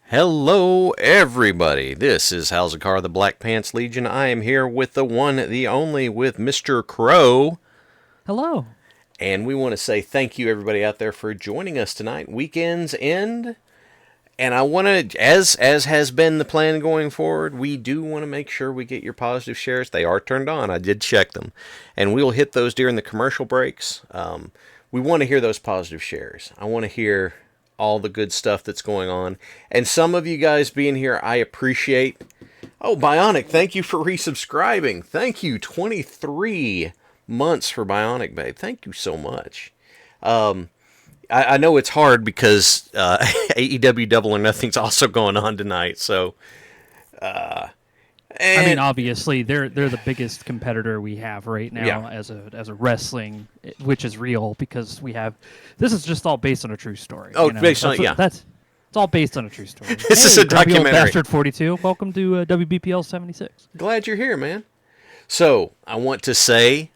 Hello, everybody. This is Halz and Crow, the Black Pants Legion. I am here with the one, the only, with Mr. Crow. Hello. And we want to say thank you, everybody out there, for joining us tonight. Weekend's end. And I want to, as has been the plan going forward, we do want to make sure we get your positive shares. They are turned on. I did check them. And we'll hit those during the commercial breaks. We want to hear those positive shares. I want to hear all the good stuff that's going on. And some of you guys being here, I appreciate. Oh, Bionic, thank you for resubscribing. Thank you. 23 months for Bionic, babe. Thank you so much. I know it's hard because AEW Double or Nothing's also going on tonight. So, I mean, obviously, they're the biggest competitor we have right now as a wrestling, which is real because we have. This is just all based on a true story. Oh, based on it's all based on a true story. This is a documentary. Bastard 42. Welcome to WBPL 76. Glad you're here, man. So I want to say,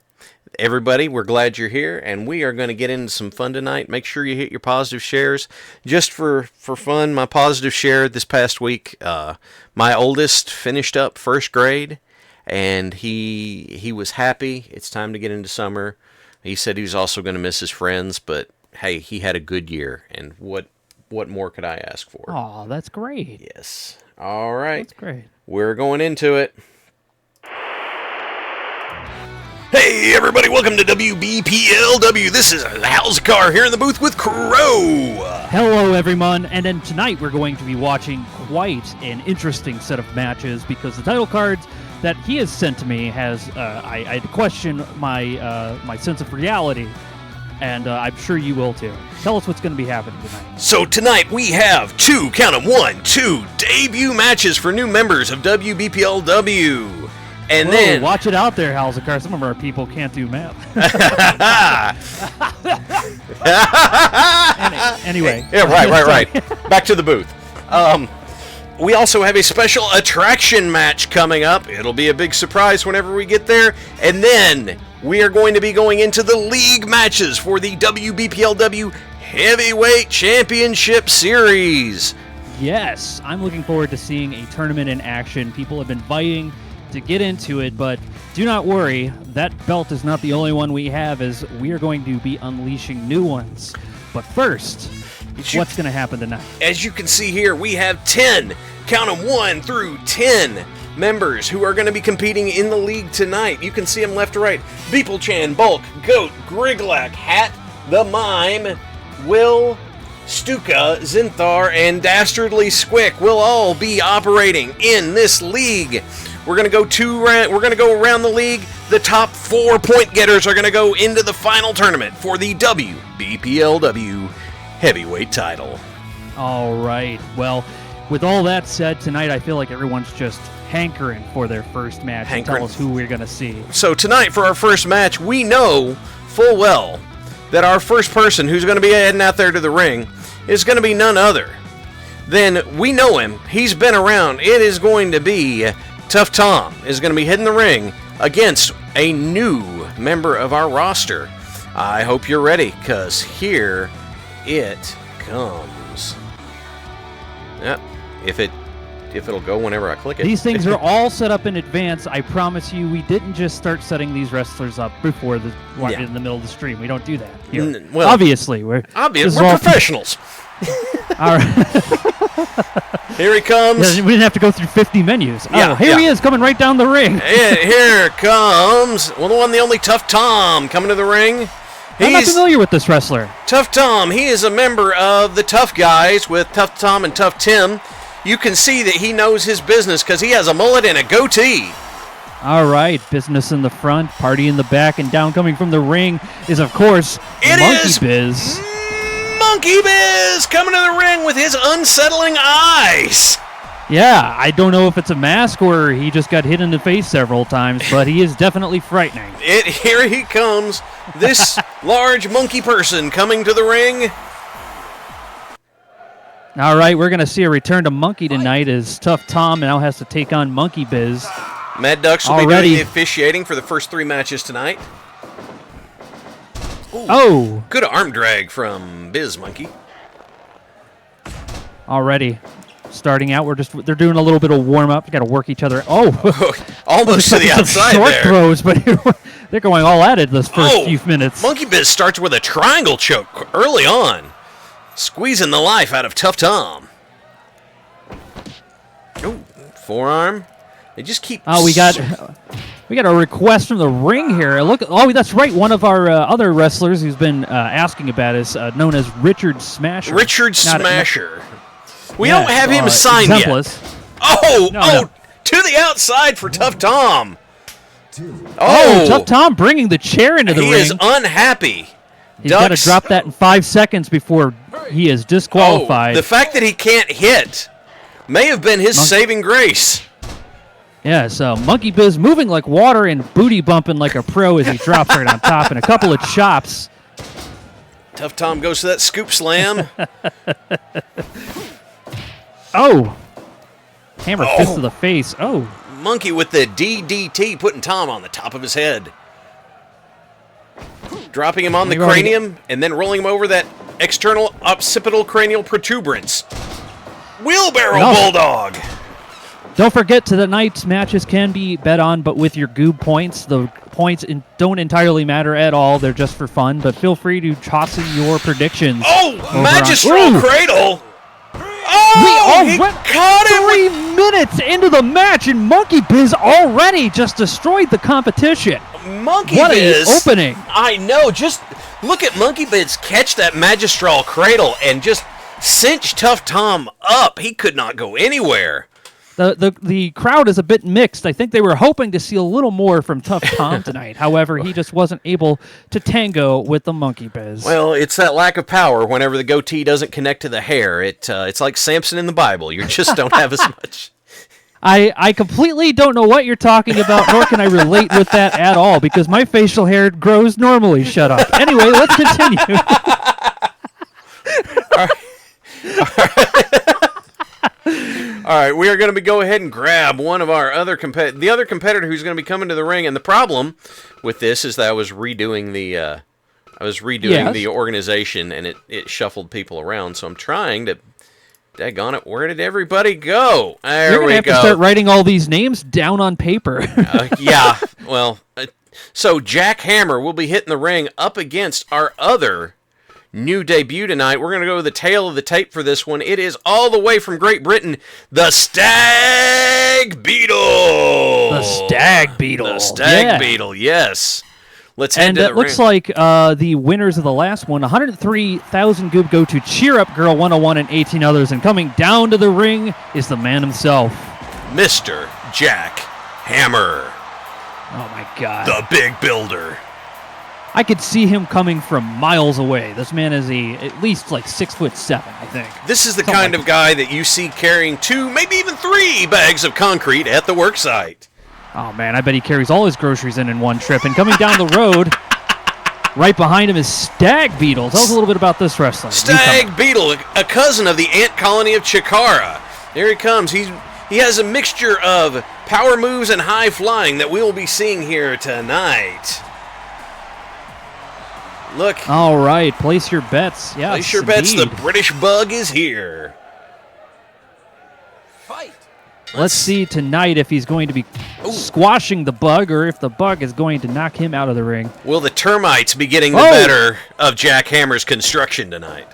everybody, we're glad you're here, and we are going to get into some fun tonight. Make sure you hit your positive shares. Just for fun, my positive share this past week, my oldest finished up first grade, and he was happy. It's time to get into summer. He said he was also going to miss his friends, but hey, he had a good year, and what more could I ask for? Oh, that's great. Yes. All right. That's great. We're going into it. Hey everybody, welcome to WBPLW. This is Halz and Crow here in the booth with Crow. Hello everyone, and then tonight we're going to be watching quite an interesting set of matches because the title cards that he has sent to me has, I had to question my sense of reality, and I'm sure you will too. Tell us what's going to be happening tonight. So tonight we have two debut matches for new members of WBPLW. And then watch it out there, Halz and Crow. Some of our people can't do math. Anyway. Yeah, right. Back to the booth. We also have a special attraction match coming up. It'll be a big surprise whenever we get there. And then we are going to be going into the league matches for the WBPLW Heavyweight Championship Series. Yes, I'm looking forward to seeing a tournament in action. People have been vying to get into it, but do not worry, that belt is not the only one we have, as we are going to be unleashing new ones. But first, what's going to happen tonight? As you can see here, we have 10, count them 1 through 10 members who are going to be competing in the league tonight. You can see them left to right. Beeple-chan, Bulk, Goat, Griglak, Hat, The Mime, Will, Stuka, Zinthar, and Dastardly Squick will all be operating in this league. We're going to go around the league. The top 4 point getters are going to go into the final tournament for the WBPLW Heavyweight title. All right. Well, with all that said, tonight I feel like everyone's just hankering for their first match. Tell us who we're going to see. So tonight for our first match, we know full well that our first person who's going to be heading out there to the ring is going to be none other than, we know him. He's been around. It is going to be Tough Tom is going to be hitting the ring against a new member of our roster. I hope you're ready, because here it comes. Yep, if it'll go whenever I click it. These things are all set up in advance. I promise you, we didn't just start setting these wrestlers up before in the middle of the stream. We don't do that here. Well, obviously, we're professionals. All right. Here he comes. Yeah, we didn't have to go through 50 menus. He is coming right down the ring. Here comes, the one, the only Tough Tom coming to the ring. I'm not familiar with this wrestler. Tough Tom, he is a member of the Tough Guys with Tough Tom and Tough Tim. You can see that he knows his business because he has a mullet and a goatee. All right, business in the front, party in the back, and down coming from the ring is, of course, Monkey Biz. Monkey Biz coming to the ring with his unsettling eyes. Yeah, I don't know if it's a mask or he just got hit in the face several times, but he is definitely frightening. Here he comes, this large monkey person coming to the ring. All right, we're going to see a return to Monkey tonight as Tough Tom now has to take on Monkey Biz. Mad Ducks will be doing the officiating for the first 3 matches tonight. Ooh, oh! Good arm drag from Biz Monkey. Already. Starting out, they're doing a little bit of warm-up. You got to work each other. Oh! Almost to the outside short there. throws, but they're going all at it this first few minutes. Monkey Biz starts with a triangle choke early on. Squeezing the life out of Tough Tom. Oh, forearm. They just keep... Oh, we got a request from the ring here. Look, that's right. One of our other wrestlers who's been asking about is known as Richard Smasher. Richard Smasher. We don't have him signed yet. No. To the outside for Tough Tom. Tough Tom bringing the chair into the ring. He is unhappy. He's got to drop that in 5 seconds before he is disqualified. The fact that he can't hit may have been his saving grace. Yeah, so Monkey Biz moving like water and booty bumping like a pro as he drops right on top and a couple of chops. Tough Tom goes to that scoop slam. Hammer fist to the face. Monkey with the DDT, putting Tom on the top of his head. Dropping him on the cranium and then rolling him over that external occipital cranial protuberance. Wheelbarrow Bulldog. Don't forget, tonight's matches can be bet on, but with your goob points. The points don't entirely matter at all. They're just for fun, but feel free to toss in your predictions. Magistral Cradle. We caught it 3 minutes into the match, and Monkey Biz already just destroyed the competition. Monkey Biz. What an opening. I know. Just look at Monkey Biz catch that Magistral Cradle and just cinch Tough Tom up. He could not go anywhere. The crowd is a bit mixed. I think they were hoping to see a little more from Tough Tom tonight. However, he just wasn't able to tango with the Monkey Biz. Well, it's that lack of power whenever the goatee doesn't connect to the hair. It's like Samson in the Bible. You just don't have as much. I completely don't know what you're talking about, nor can I relate with that at all, because my facial hair grows normally. Shut up. Anyway, let's continue. All right, we are going to go ahead and grab one of our other the other competitor who's going to be coming to the ring. And the problem with this is that I was redoing the organization, and it shuffled people around. So I'm trying to. Daggone it! Where did everybody go? You're going to have to start writing all these names down on paper. Yeah. Well, so Jack Hammer will be hitting the ring up against our other new debut tonight. We're going to go to the tail of the tape for this one. It is all the way from Great Britain, the Stag Beetle. The Stag Beetle. The Stag Beetle, yes. Let's head to the ring. And it looks like the winners of the last one, 103,000 Goob, go to Cheer Up Girl 101 and 18 others. And coming down to the ring is the man himself, Mr. Jack Hammer. Oh, my God. The big builder. I could see him coming from miles away. This man is at least like 6'7", I think. This is the kind of guy that you see carrying 2, maybe even 3 bags of concrete at the work site. Oh, man, I bet he carries all his groceries in one trip. And coming down the road, right behind him is Stag Beetle. Tell us a little bit about this wrestler. Stag Beetle, a cousin of the ant colony of Chikara. There he comes. He has a mixture of power moves and high flying that we will be seeing here tonight. Look. All right, place your bets. Yes, place your bets. The British Bug is here. Fight. Let's see tonight if he's going to be squashing the Bug or if the Bug is going to knock him out of the ring. Will the termites be getting the better of Jack Hammer's construction tonight?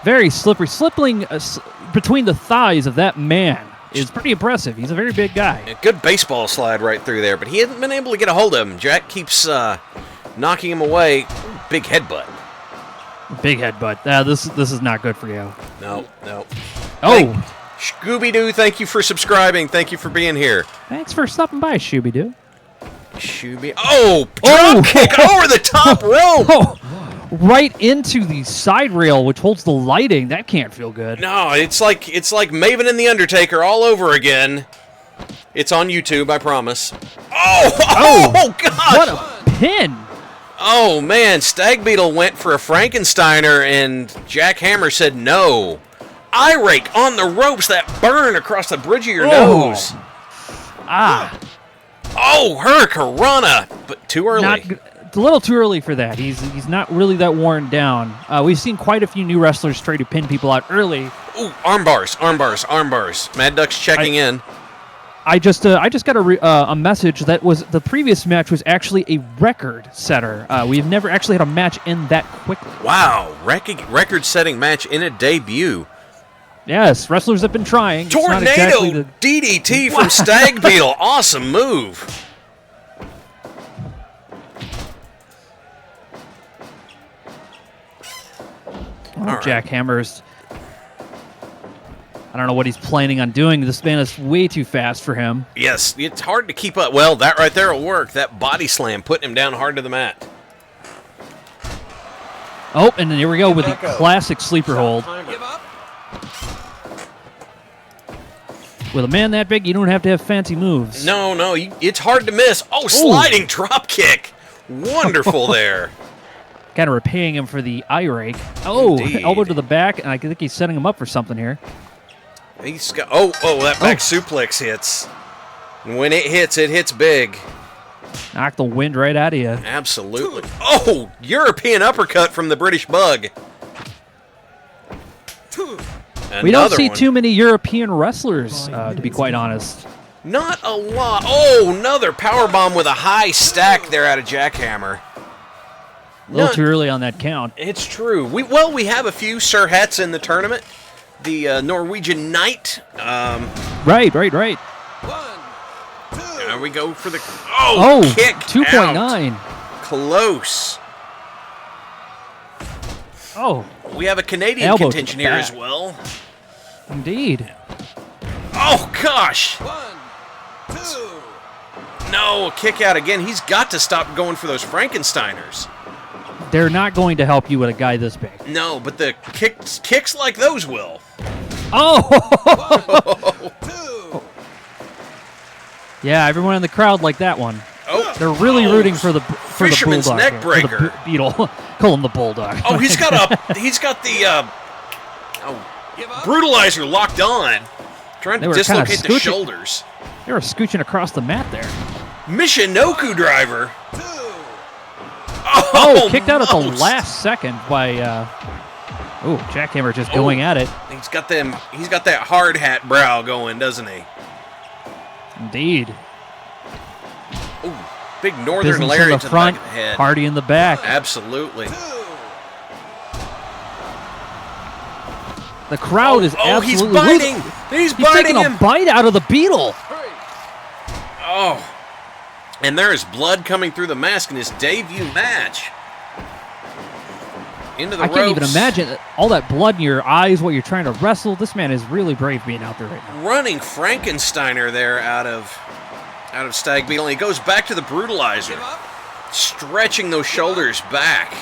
Very slippery. Slipping between the thighs of that man is pretty impressive. He's a very big guy. A good baseball slide right through there, but he hasn't been able to get a hold of him. Jack keeps knocking him away. Big headbutt. Big headbutt. This is not good for you. No. Scooby-Doo, thank you for subscribing. Thank you for being here. Thanks for stopping by, Scooby-Doo. Drop kick over the top rope. right into the side rail, which holds the lighting. That can't feel good. No, it's like Maven and the Undertaker all over again. It's on YouTube, I promise. Oh God! What a pin! Oh man, Stag Beetle went for a Frankensteiner, and Jack Hammer said no. Eye rake on the ropes, that burn across the bridge of your nose. Ah. Oh, Hurricanrana, but too early. It's a little too early for that. He's not really that worn down. We've seen quite a few new wrestlers try to pin people out early. Ooh, arm bars. Mad Duck's checking in. I just got a message that was the previous match was actually a record setter. We've never actually had a match end that quickly. Wow, record-setting match in a debut. Yes, wrestlers have been trying. Tornado DDT from Stag Beetle. Awesome move. Jack Hammer's. I don't know what he's planning on doing. This man is way too fast for him. Yes, it's hard to keep up. Well, that right there will work. That body slam putting him down hard to the mat. Oh, and then here we go with the classic sleeper hold. With a man that big, you don't have to have fancy moves. No, it's hard to miss. Oh, sliding drop kick. Wonderful there. Kind of repaying him for the eye rake. Oh, Indeed. elbow to the back, and I think he's setting him up for something here. He's got that back suplex hits. And when it hits big. Knock the wind right out of you. Absolutely. Oh, European uppercut from the British Bug. We don't see too many European wrestlers, to be quite honest. Not a lot. Oh, another powerbomb with a high stack there out of Jack Hammer. A little too early on that count. It's true. We have a few Sir Hats in the tournament. The Norwegian Knight. Right. 1, 2. There we go for the kick 2.9. Close. Oh. We have a Canadian contention here as well. Indeed. Oh gosh. 1, 2. No, a kick out again. He's got to stop going for those Frankensteiners. They're not going to help you with a guy this big. No, but the kicks like those will. Oh! 1, 2. Yeah, everyone in the crowd liked that one. Oh, they're really rooting for the Fisherman's bulldog. neck breaker. For the beetle. Call him the bulldog. Oh, he's got the brutalizer locked on, trying to dislocate the shoulders. They were scooching across the mat there. Michinoku driver. Oh, kicked out at the last second by Jack Hammer just going at it. He's got that hard hat brow going, doesn't he? Indeed. Ooh, big northern Business lariat in to the front, the back of the head. Hardy in the back. Absolutely. The crowd is absolutely... he's biting! He's biting taking a bite out of the beetle! Oh. And there is blood coming through the mask in his debut match. Into the ropes. I can't even imagine all that blood in your eyes while you're trying to wrestle. This man is really brave being out there right now. Running Frankensteiner there out of Stag Beetle. And he goes back to the brutalizer. Stretching those shoulders back.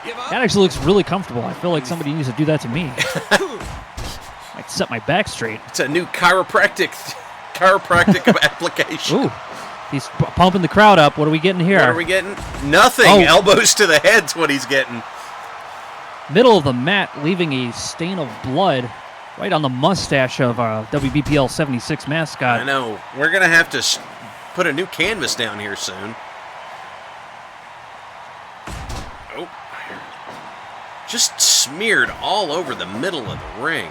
That actually looks really comfortable. I feel like somebody needs to do that to me. Might set my back straight. It's a new chiropractic application. Ooh. He's pumping the crowd up. What are we getting here? What are we getting? Nothing. Elbows to the head's what he's getting. Middle of the mat, leaving a stain of blood right on the mustache of WBPL 76 mascot. I know. We're going to have to put a new canvas down here soon. Oh. Just smeared all over the middle of the ring.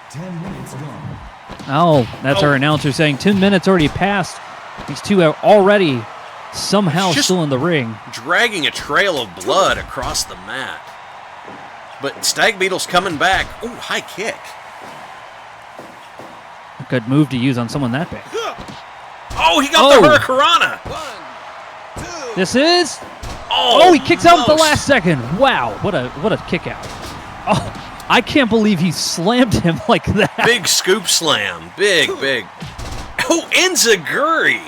10 minutes gone. Oh, that's our announcer saying 10 minutes already passed. These two are already somehow still in the ring. Dragging a trail of blood across the mat. But Stag Beetle's coming back. Ooh, high kick. A good move to use on someone that big. Oh, he got the Hurricanrana. 1, 2. This is... Oh, he kicks out at the last second. Wow, what a kick out. Oh, I can't believe he slammed him like that. Big scoop slam. Big. Oh, Enziguri.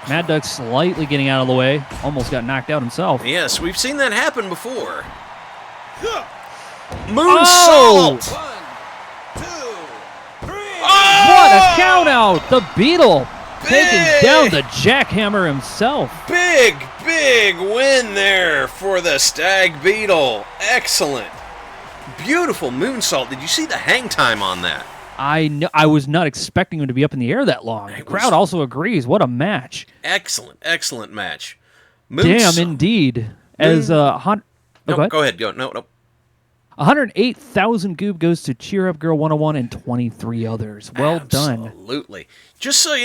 Mad Duck slightly getting out of the way. Almost got knocked out himself. Yes, we've seen that happen before. Oh! Moonsault! 1, 2, 3. What a count out! The Beetle taking Big! down the jackhammer himself. Big win there for the Stag Beetle. Excellent. Beautiful moonsault. Did you see the hang time on that? I was not expecting him to be up in the air that long. The crowd also agrees. What a match. Excellent match. Damn, indeed. As No, go ahead. No. 108,000 goob goes to Cheer Up Girl 101 and 23 others. Well done. Absolutely. Just so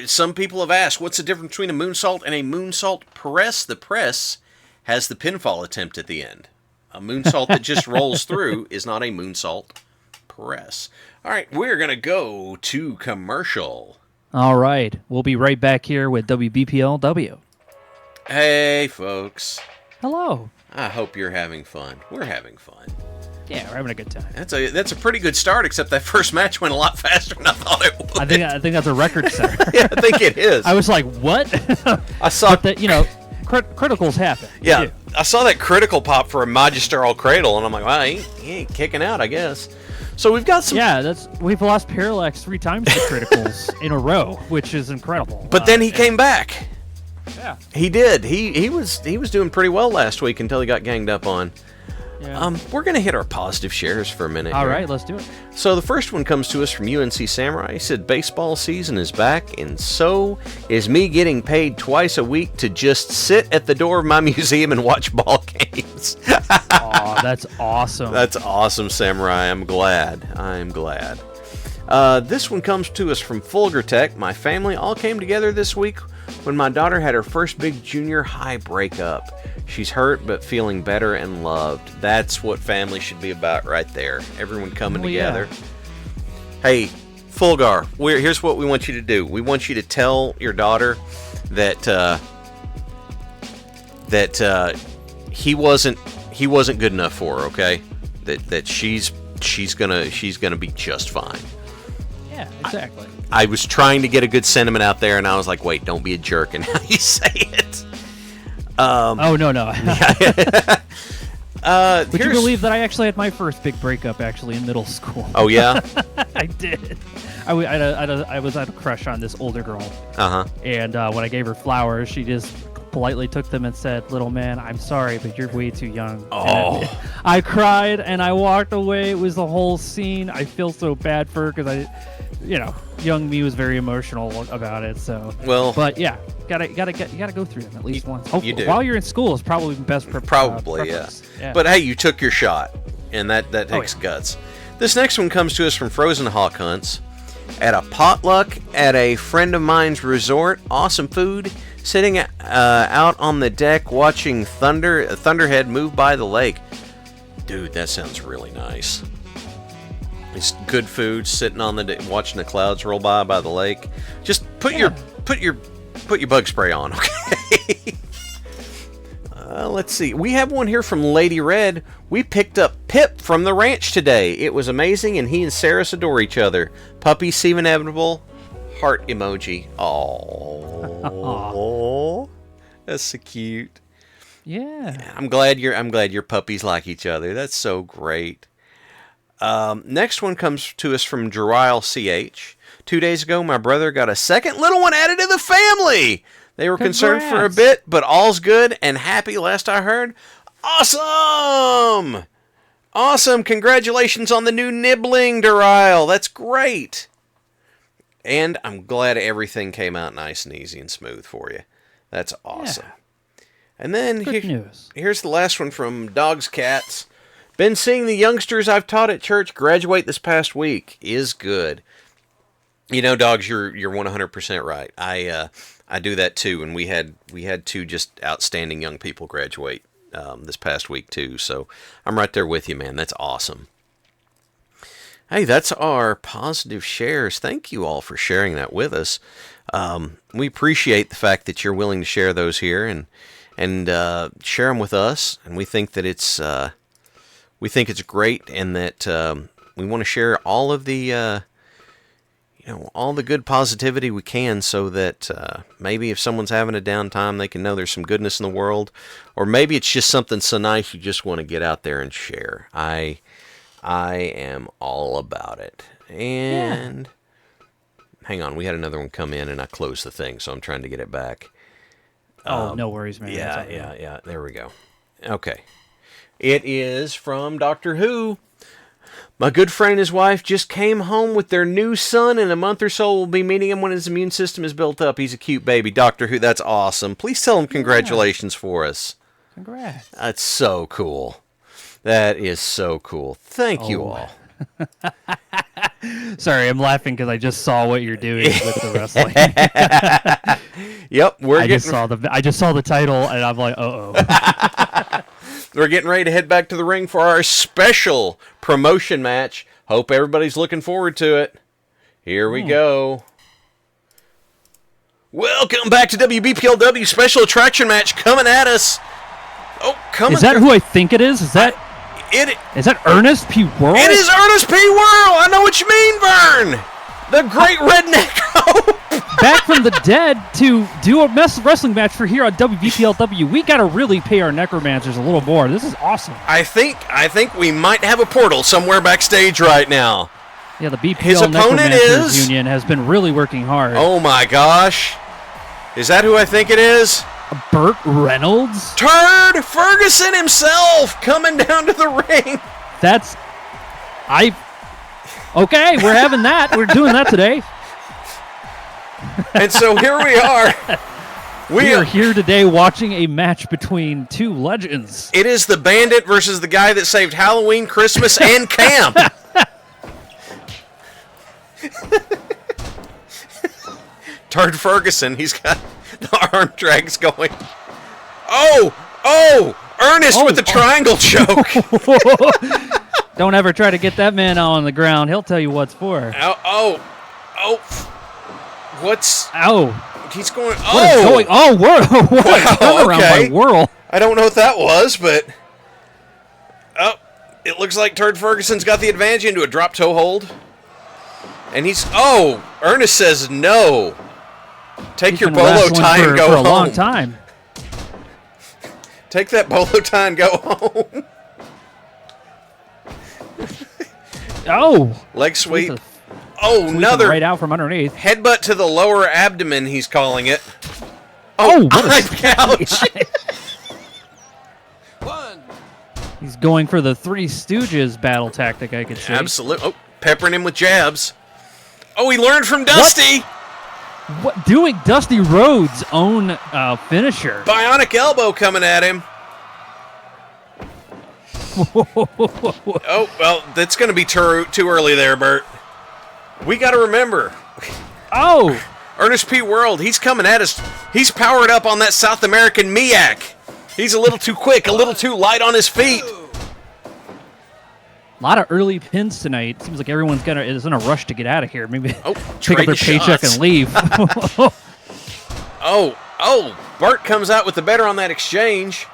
some people have asked, what's the difference between a moonsault and a moonsault press? The press has the pinfall attempt at the end. A moonsault that just rolls through is not a moonsault press. All right, we're going to go to commercial. All right. We'll be right back here with WBPLW. Hey, folks. Hello. I hope you're having fun. We're having fun. Yeah, we're having a good time. That's a pretty good start, except that first match went a lot faster than I thought it would. I think that's a record setter. Yeah, I think it is. I was like, what? I saw but that, criticals happen. Yeah, I saw that critical pop for a Magistral Cradle, and I'm like, wow, he ain't kicking out, I guess. So we've got some... Yeah, we've lost Parallax 3 times to criticals in a row, which is incredible. But then he came back. Yeah. He did. He was doing pretty well last week until he got ganged up on. Yeah. We're going to hit our positive shares for a minute. All here. right, let's do it. So the first one comes to us from UNC Samurai. He said, baseball season is back, and so is me getting paid twice a week to just sit at the door of my museum and watch ball games. Aw, that's awesome. That's awesome, Samurai. I'm glad. This one comes to us from Fulger Tech. My family all came together this week when my daughter had her first big junior high breakup. She's hurt but feeling better and loved. That's what family should be about right there. Everyone coming together. Hey, Fulgar, here's what we want you to do. We want you to tell your daughter that he wasn't good enough for her, okay? That she's gonna be just fine. Yeah, exactly. I was trying to get a good sentiment out there, and I was like, wait, don't be a jerk in how you say it. Oh, no. Would you believe that I actually had my first big breakup actually in middle school? Oh, yeah? I did. I was at a crush on this older girl. Uh-huh. And when I gave her flowers, she just politely took them and said, little man, I'm sorry, but you're way too young. Oh. And I cried, and I walked away. It was the whole scene. I feel so bad for her because young me was very emotional about it. So, but yeah, gotta go through them at least once. Hopefully, you do. While you're in school is probably the best. Probably, yeah. But hey, you took your shot, and that takes guts. This next one comes to us from Frozen Hawk Hunts. At a potluck at a friend of mine's resort, awesome food. Sitting out on the deck watching Thunderhead move by the lake. Dude, that sounds really nice. It's good food, sitting on the deck, watching the clouds roll by the lake. Just put your bug spray on, okay? Let's see. We have one here from Lady Red. We picked up Pip from the ranch today. It was amazing, and he and Saris adore each other. Puppies seem inevitable. Heart emoji. Oh, that's so cute. Yeah. I'm glad your puppies like each other. That's so great. Next one comes to us from Jerile CH. 2 days ago, my brother got a second little one added to the family. They were concerned for a bit, but all's good and happy last I heard. Awesome! Awesome! Congratulations on the new nibbling, Jerile. That's great. And I'm glad everything came out nice and easy and smooth for you. That's awesome. Yeah. And then here's the last one from Dogs Cats. Been seeing the youngsters I've taught at church graduate this past week. Is good. You know, Dogs, you're 100% right. I do that too, and we had two just outstanding young people graduate this past week too. So I'm right there with you, man. That's awesome. Hey, that's our positive shares. Thank you all for sharing that with us. We appreciate the fact that you're willing to share those here and share them with us. And we think that it's great, and that we want to share all of the all the good positivity we can, so that maybe if someone's having a downtime, they can know there's some goodness in the world, or maybe it's just something so nice you just want to get out there and share. I am all about it. And hang on, we had another one come in, and I closed the thing, so I'm trying to get it back. No worries, man. Yeah. There we go. Okay. It is from Doctor Who. My good friend and his wife just came home with their new son. In a month or so, we'll be meeting him when his immune system is built up. He's a cute baby. Doctor Who, that's awesome. Please tell him congratulations for us. Congrats. That's so cool. That is so cool. Thank you all. Sorry, I'm laughing because I just saw what you're doing with the wrestling. Yep, I just saw the title, and I'm like, uh-oh. We're getting ready to head back to the ring for our special promotion match. Hope everybody's looking forward to it. Here we go. Welcome back to WBPLW Special Attraction Match coming at us. Oh, coming. Is that who I think it is? Is that Ernest P. Worrell? It is Ernest P. Worrell. I know what you mean, Vern. The great redneck hope. Back from the dead to do a wrestling match for here on WBPLW. We got to really pay our necromancers a little more. This is awesome. I think we might have a portal somewhere backstage right now. Yeah, the BPL His opponent Necromancers is Union has been really working hard. Oh my gosh. Is that who I think it is? Burt Reynolds? Turd Ferguson himself coming down to the ring. Okay, we're having that. We're doing that today. And so here we are. We are here today watching a match between two legends. It is the Bandit versus the guy that saved Halloween, Christmas, and camp. Turd Ferguson, he's got the arm drags going. Ernest with the triangle choke. Don't ever try to get that man on the ground. He'll tell you what's for. What's... Ow. He's going... What is going... Oh, what a turnaround by Worrell. I don't know what that was, but... Oh, it looks like Turd Ferguson's got the advantage into a drop toe hold. And he's... Oh, Ernest says no. Take your bolo tie and go home. For a long time. Take that bolo tie and go home. Oh. Leg sweep. Another right out from underneath. Headbutt to the lower abdomen, he's calling it. What a couch. One. He's going for the Three Stooges battle tactic, I could see. Absolutely. Peppering him with jabs. He learned from Dusty. What? Doing Dusty Rhodes' own finisher. Bionic elbow coming at him. Well, that's going to be too early there, Bert. We got to remember. Ernest P. Worrell, he's coming at us. He's powered up on that South American Miak. He's a little too quick, a little too light on his feet. A lot of early pins tonight. Seems like everyone's is in a rush to get out of here. Maybe pick up their paycheck and leave. Bart comes out with the better on that exchange.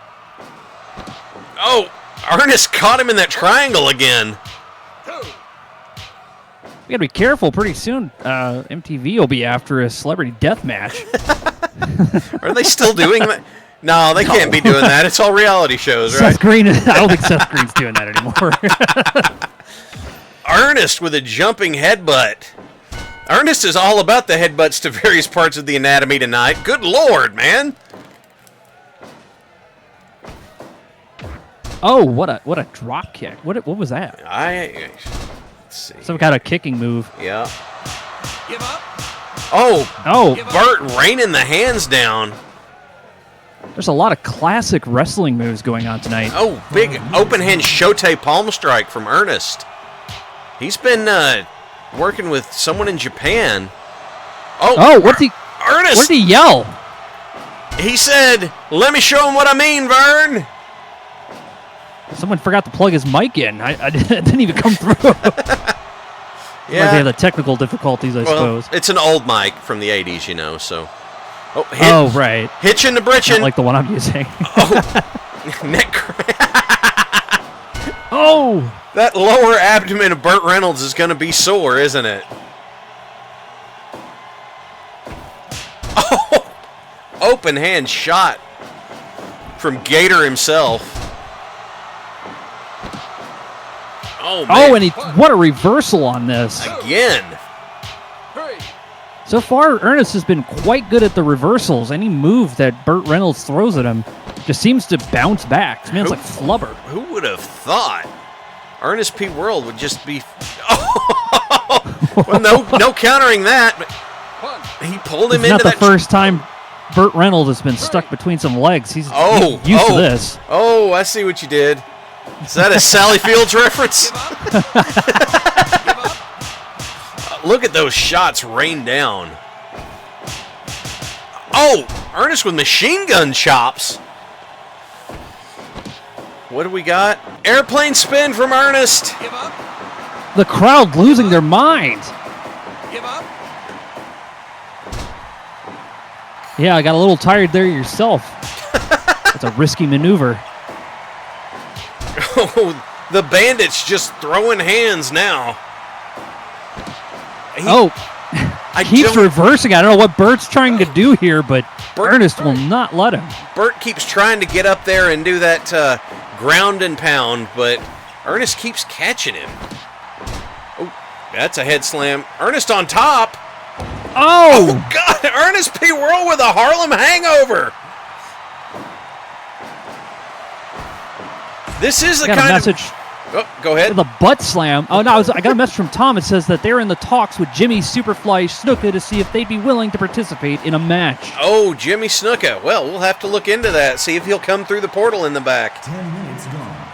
Ernest caught him in that triangle again. We gotta be careful. Pretty soon, MTV will be after a celebrity death match. Are they still doing that? No, they can't be doing that. It's all reality shows, right? Seth Green. I don't think Seth Green's doing that anymore. Ernest with a jumping headbutt. Ernest is all about the headbutts to various parts of the anatomy tonight. Good Lord, man. What a drop kick. What was that? Let's see. Some kind of kicking move. Yeah. Give up. Bert raining the hands down. There's a lot of classic wrestling moves going on tonight. Big open hand shote palm strike from Ernest. He's been working with someone in Japan. Ernest! What did he yell? He said, "Let me show him what I mean, Vern." Someone forgot to plug his mic in. I didn't even come through. They have the technical difficulties, I suppose. It's an old mic from the 80s, you know, so... Right. Hitchin' the britchin'. Not like the one I'm using. Neck Oh! That lower abdomen of Burt Reynolds is going to be sore, isn't it? open hand shot from Gator himself. Oh, man. Oh, and what a reversal on this. Again. So far, Ernest has been quite good at the reversals. Any move that Burt Reynolds throws at him just seems to bounce back. This man's like flubber. Who would have thought Ernest P. World would just be... Oh, well, no countering that. But he pulled him It's into not the first time Burt Reynolds has been stuck between some legs. He's used to this. Oh, I see what you did. Is that a Sally Fields reference? Look at those shots rain down. Oh, Ernest with machine gun chops. What do we got? Airplane spin from Ernest. Give up. The crowd losing their minds. Give up. Yeah, I got a little tired there yourself. That's a risky maneuver. Oh, the Bandit's just throwing hands now. Keeps reversing. I don't know what Bert's trying to do here, but Ernest will not let him. Bert keeps trying to get up there and do that ground and pound, but Ernest keeps catching him. Oh, that's a head slam. Ernest on top. Oh God, Ernest P. World with a Harlem hangover. This is the I got a kind message of... Oh, go ahead. with a butt slam. Oh, no, I got a message from Tom. It says that they're in the talks with Jimmy Superfly Snuka to see if they'd be willing to participate in a match. Oh, Jimmy Snuka. Well, we'll have to look into that, see if he'll come through the portal in the back. 10 minutes gone.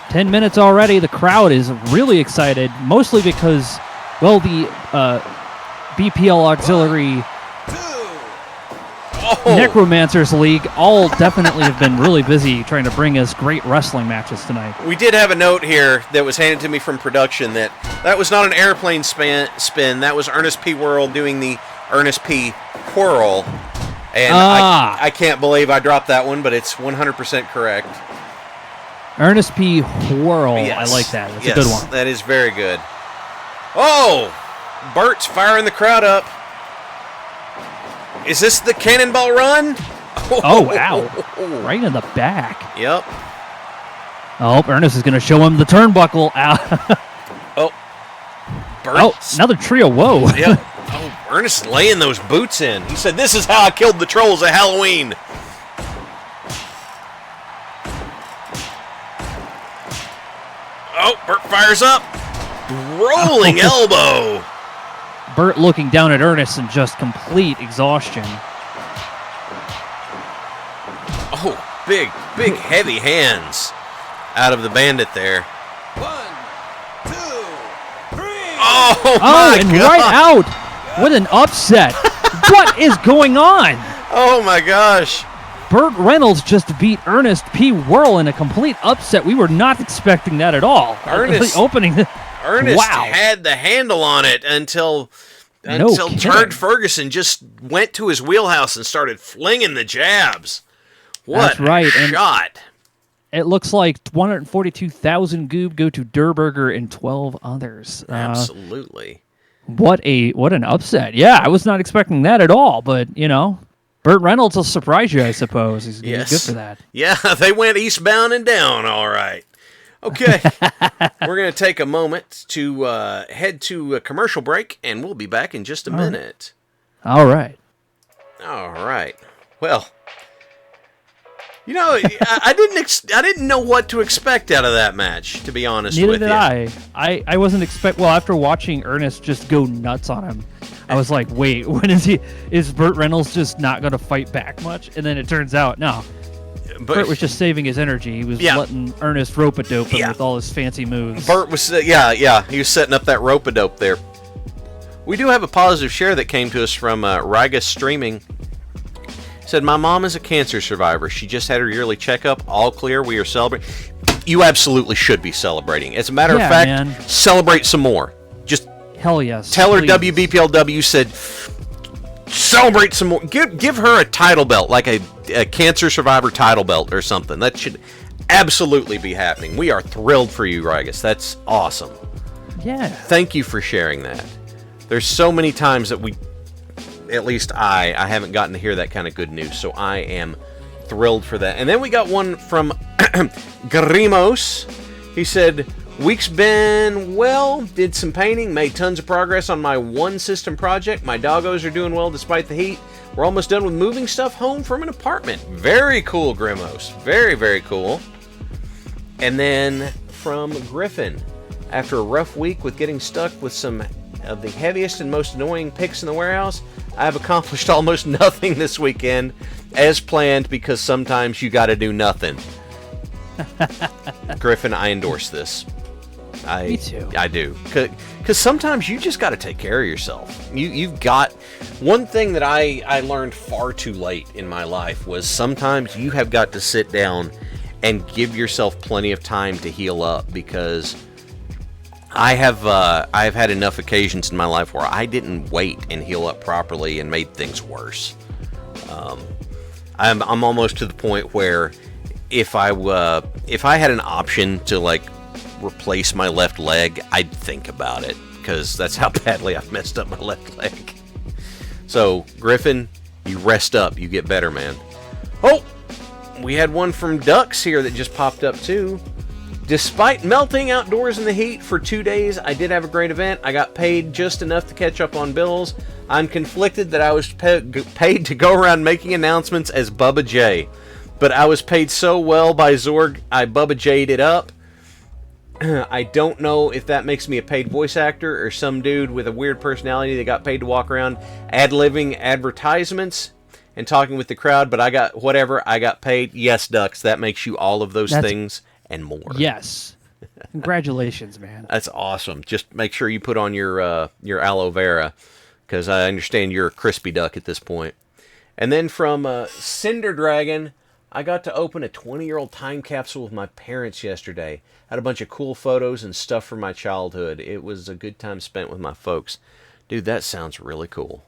10 minutes already. The crowd is really excited, mostly because, well, the BPL Auxiliary Necromancers League all definitely have been really busy trying to bring us great wrestling matches tonight. We did have a note here that was handed to me from production that was not an airplane spin. That was Ernest P. World doing the Ernest P. Whirl. And I can't believe I dropped that one, but it's 100% correct. Ernest P. Whirl. Yes. I like that. That's a good one. That is very good. Oh! Bert's firing the crowd up. Is this the cannonball run? Oh, wow. Right in the back. Yep. Oh, Ernest is going to show him the turnbuckle. Oh. Bert. Oh, another trio. Whoa. Yep. Oh, Ernest laying those boots in. He said, "This is how I killed the trolls at Halloween." Oh, Bert fires up. Rolling elbow. Bert looking down at Ernest in just complete exhaustion. Oh, big, heavy hands out of the Bandit there. 1, 2, 3. Oh, my and God. right out. What an upset. What is going on? Oh, my gosh. Burt Reynolds just beat Ernest P. Whirl in a complete upset. We were not expecting that at all. Ernest Wow. had the handle on it until kidding. Turd Ferguson just went to his wheelhouse and started flinging the jabs. What That's right. a shot. It looks like 142,000 goob go to Durberger and 12 others. Absolutely. What an upset. Yeah, I was not expecting that at all, but, Burt Reynolds will surprise you, I suppose. He's good for that. Yeah, they went eastbound and down, all right. Okay, we're going to take a moment to head to a commercial break, and we'll be back in just a minute. All right. All right. Well, I didn't know what to expect out of that match, to be honest Neither with did you. I wasn't well, after watching Ernest just go nuts on him, I was like, wait, is Burt Reynolds just not going to fight back much? And then it turns out, no. Burt was just saving his energy. He was letting Ernest rope-a-dope him with all his fancy moves. Burt was, he was setting up that rope-a-dope there. We do have a positive share that came to us from Riga Streaming. Said, "My mom is a cancer survivor. She just had her yearly checkup. All clear. We are celebrating." You absolutely should be celebrating. As a matter of fact, celebrate some more. Just hell yes. Tell her WBPLW said, celebrate some more. Give her a title belt, like a cancer survivor title belt or something. That should absolutely be happening. We are thrilled for you, Rigas. That's awesome. Yeah. Thank you for sharing that. There's so many times that at least I haven't gotten to hear that kind of good news, so I am thrilled for that. And then we got one from Grimos. He said, week's been well, did some painting, made tons of progress on my one system project. My doggos are doing well despite the heat. We're almost done with moving stuff home from an apartment. Very cool, Grimos. Very, very cool. And then from Griffin, after a rough week with getting stuck with some of the heaviest and most annoying picks in the warehouse, I have accomplished almost nothing this weekend as planned because sometimes you got to do nothing. Griffin, I endorse this. Me too. I do. Because sometimes you just got to take care of yourself. You've got... One thing that I learned far too late in my life was sometimes you have got to sit down and give yourself plenty of time to heal up, because I've had enough occasions in my life where I didn't wait and heal up properly and made things worse. I'm almost to the point where if I had an option to like replace my left leg, I'd think about it, because that's how badly I've messed up my left leg. So Griffin, you rest up, you get better, man. Oh, we had one from Ducks here that just popped up too. Despite melting outdoors in the heat for 2 days, I did have a great event. I got paid just enough to catch up on bills. I'm conflicted that I was paid to go around making announcements as Bubba J. But I was paid so well by Zorg, I Bubba J'd it up. I don't know if that makes me a paid voice actor or some dude with a weird personality that got paid to walk around ad-libbing advertisements and talking with the crowd, but I got paid. Yes, Ducks, that makes you all of those things and more. Yes. Congratulations, man. That's awesome. Just make sure you put on your aloe vera, because I understand you're a crispy duck at this point. And then from Cinder Dragon, I got to open a 20-year-old time capsule with my parents yesterday. Had a bunch of cool photos and stuff from my childhood. It was a good time spent with my folks. Dude, that sounds really cool.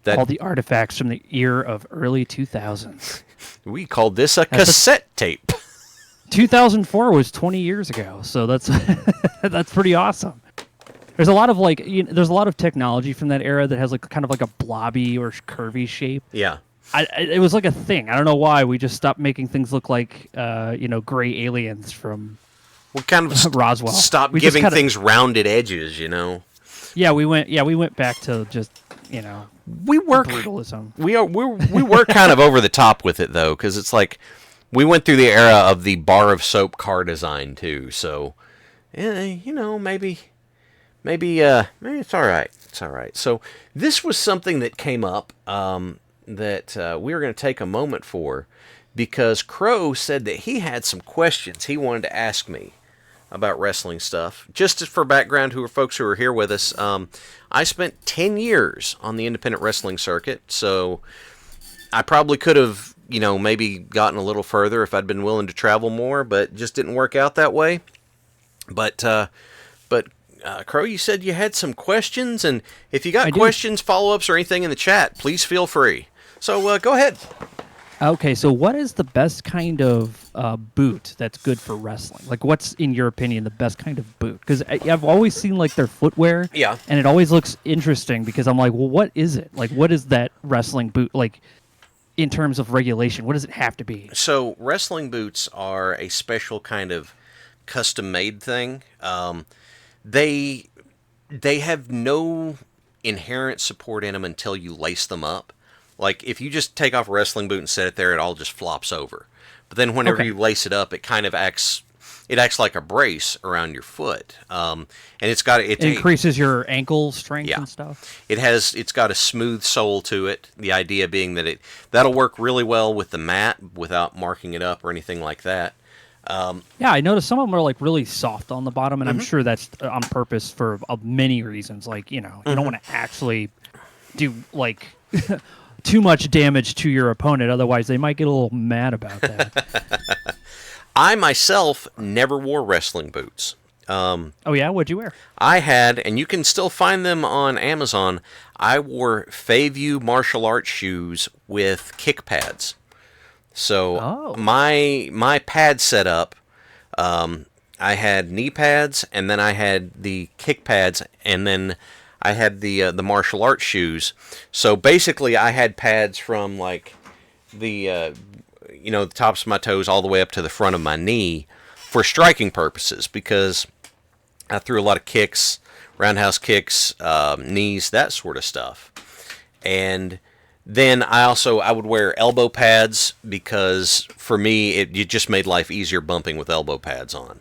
All the artifacts from the era of early 2000s. We called this a cassette tape. 2004 was 20 years ago, so that's that's pretty awesome. There's a lot of there's a lot of technology from that era that has like kind of like a blobby or curvy shape. Yeah. It was like a thing. I don't know why we just stopped making things look like gray aliens from We kind of Roswell. Stopped giving things rounded edges, you know. Yeah, we went back to just we work brutalism. We were kind of over the top with it though, because it's like we went through the era of the bar of soap car design too. So, maybe it's all right. It's all right. So this was something that came up that we were going to take a moment for, because Crow said that he had some questions he wanted to ask me about wrestling stuff. Just for background, folks who are here with us, I spent 10 years on the independent wrestling circuit, so I probably could have, maybe gotten a little further if I'd been willing to travel more, but just didn't work out that way. But Crow, you said you had some questions, and if you got questions, follow-ups, or anything in the chat, please feel free. So go ahead. Okay, so what is the best kind of boot that's good for wrestling? Like, what's, in your opinion, the best kind of boot? Because I've always seen, like, their footwear. Yeah. And it always looks interesting because I'm like, well, what is it? Like, what is that wrestling boot, like, in terms of regulation? What does it have to be? So wrestling boots are a special kind of custom-made thing. They have no inherent support in them until you lace them up. Like, if you just take off a wrestling boot and set it there, it all just flops over. But then whenever you lace it up, it kind of acts like a brace around your foot. And it increases your ankle strength and stuff. It's got a smooth sole to it. The idea being that that'll work really well with the mat without marking it up or anything like that. Yeah, I noticed some of them are like really soft on the bottom, and I'm sure that's on purpose for many reasons. Like, you don't want to actually do like too much damage to your opponent, otherwise they might get a little mad about that. I myself never wore wrestling boots. Oh yeah, what'd you wear? I had, and you can still find them on Amazon, I wore Fayview martial arts shoes with kick pads. So my pad setup, I had knee pads, and then I had the kick pads, and then I had the martial arts shoes. So basically, I had pads from like the the tops of my toes all the way up to the front of my knee for striking purposes, because I threw a lot of kicks, roundhouse kicks, knees, that sort of stuff. And then I would wear elbow pads, because for me it just made life easier bumping with elbow pads on.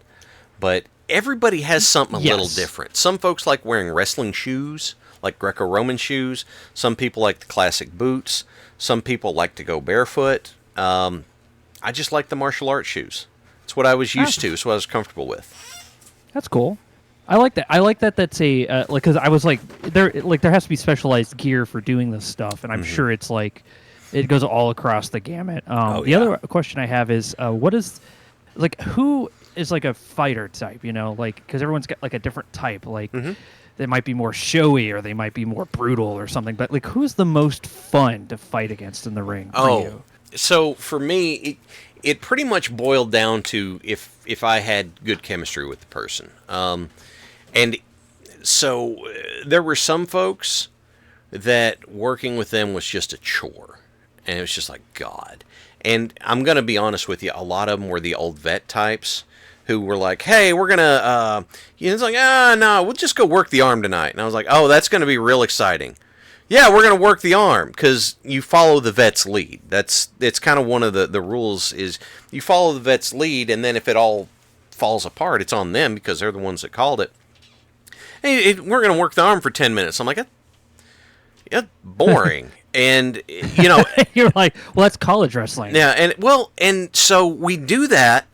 But everybody has something a little different. Some folks like wearing wrestling shoes, like Greco-Roman shoes. Some people like the classic boots. Some people like to go barefoot. I just like the martial arts shoes. It's what I was used to. It's what I was comfortable with. That's cool. I like that. I like that. That's a because I was like there has to be specialized gear for doing this stuff, and I'm sure it's like it goes all across the gamut. The other question I have is what is like who is like a fighter type? Like because everyone's got like a different type. Like they might be more showy or they might be more brutal or something. But like who's the most fun to fight against in the ring? For you? So for me, it pretty much boiled down to if I had good chemistry with the person. And so there were some folks that working with them was just a chore. And it was just like, God. And I'm going to be honest with you, a lot of them were the old vet types who were like, hey, we're going to, it's like, no, we'll just go work the arm tonight. And I was like, oh, that's going to be real exciting. Yeah, we're going to work the arm, because you follow the vet's lead. It's kind of one of the rules is you follow the vet's lead, and then if it all falls apart, it's on them because they're the ones that called it. Hey, we're going to work the arm for 10 minutes. I'm like, that's boring. And, You're like, well, that's college wrestling. Yeah, and so we do that,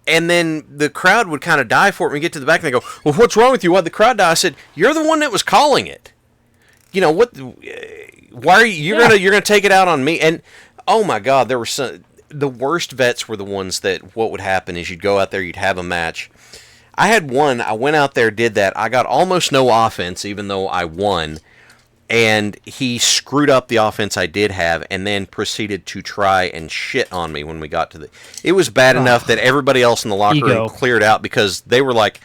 and then the crowd would kind of die for it. We get to the back, and they go, well, what's wrong with you? Why'd the crowd die? I said, you're the one that was calling it. What? Why are you're gonna take it out on me? And oh my God, there were the worst vets were the ones that what would happen is you'd go out there, you'd have a match. I had one. I went out there, did that. I got almost no offense, even though I won. And he screwed up the offense I did have, and then proceeded to try and shit on me when we got to the. It was bad enough that everybody else in the locker room cleared out because they were like,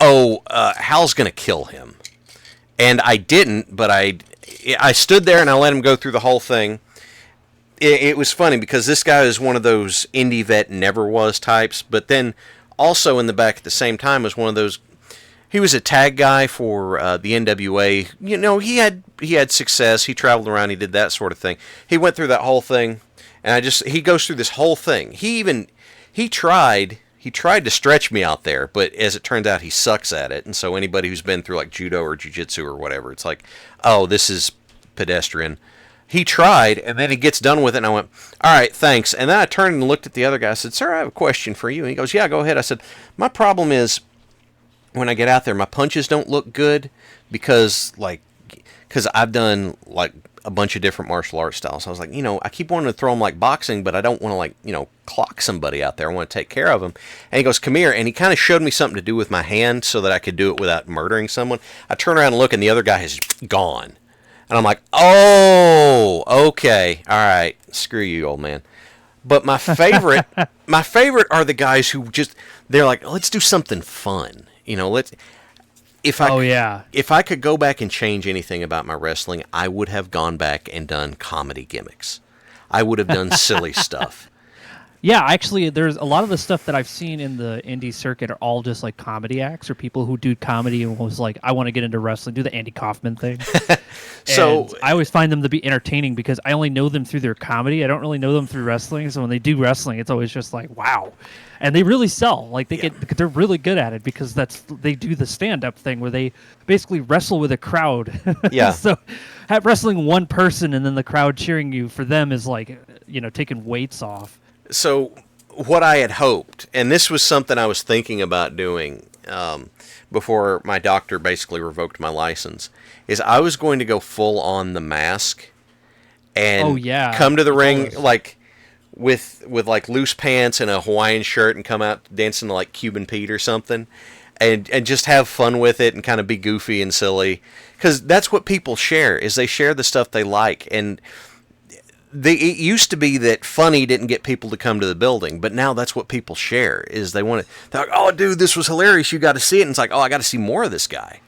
"Oh, Hal's gonna kill him." And I didn't, but I stood there and I let him go through the whole thing. It was funny because this guy is one of those indie vet never was types, but then also in the back at the same time was one of those. He was a tag guy for the NWA. He had success. He traveled around. He did that sort of thing. He went through that whole thing, and he goes through this whole thing. He tried to stretch me out there, but as it turns out, he sucks at it. And so anybody who's been through like judo or jiu-jitsu or whatever, it's like, oh, this is pedestrian. He tried, and then he gets done with it, and I went, all right, thanks. And then I turned and looked at the other guy. I said, sir, I have a question for you. And he goes, yeah, go ahead. I said, my problem is when I get out there, my punches don't look good because I've done like a bunch of different martial arts styles. I was like, I keep wanting to throw them like boxing, but I don't want to clock somebody out there. I want to take care of them. And he goes, come here. And he kind of showed me something to do with my hand so that I could do it without murdering someone. I turn around and look, and the other guy has gone. And I'm like, oh, okay. All right. Screw you, old man. But my favorite are the guys who they're like, let's do something fun. If I could go back and change anything about my wrestling, I would have gone back and done comedy gimmicks. I would have done silly stuff. Yeah, actually, there's a lot of the stuff that I've seen in the indie circuit are all just like comedy acts or people who do comedy and was like, I want to get into wrestling, do the Andy Kaufman thing. So I always find them to be entertaining because I only know them through their comedy. I don't really know them through wrestling. So when they do wrestling, it's always just like, wow. And they really sell. Like they're really good at it because they do the stand-up thing where they basically wrestle with a crowd. Yeah. So wrestling one person and then the crowd cheering you for them is like, taking weights off. So what I had hoped, and this was something I was thinking about doing before my doctor basically revoked my license, is I was going to go full on the mask and come to the ring like with like loose pants and a Hawaiian shirt and come out dancing to like Cuban Pete or something and just have fun with it and kind of be goofy and silly. Because that's what people share, is they share the stuff they like. And it used to be that funny didn't get people to come to the building, but now that's what people share, is they want to, they're like, oh, dude, this was hilarious, you got to see it. And it's like, oh, I got to see more of this guy.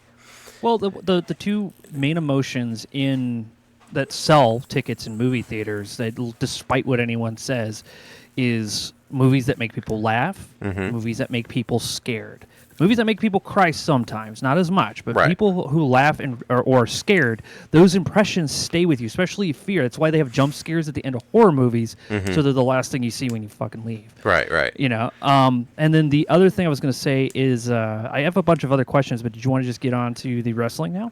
Well, the two main emotions in that sell tickets in movie theaters, that despite what anyone says, is movies that make people laugh, movies that make people scared. Movies that make people cry sometimes, not as much, but Right. people who laugh or are scared, those impressions stay with you, especially fear. That's why they have jump scares at the end of horror movies, so they're the last thing you see when you fucking leave. Right, right. You know, and then the other thing I was going to say is I have a bunch of other questions, but did you want to just get on to the wrestling now?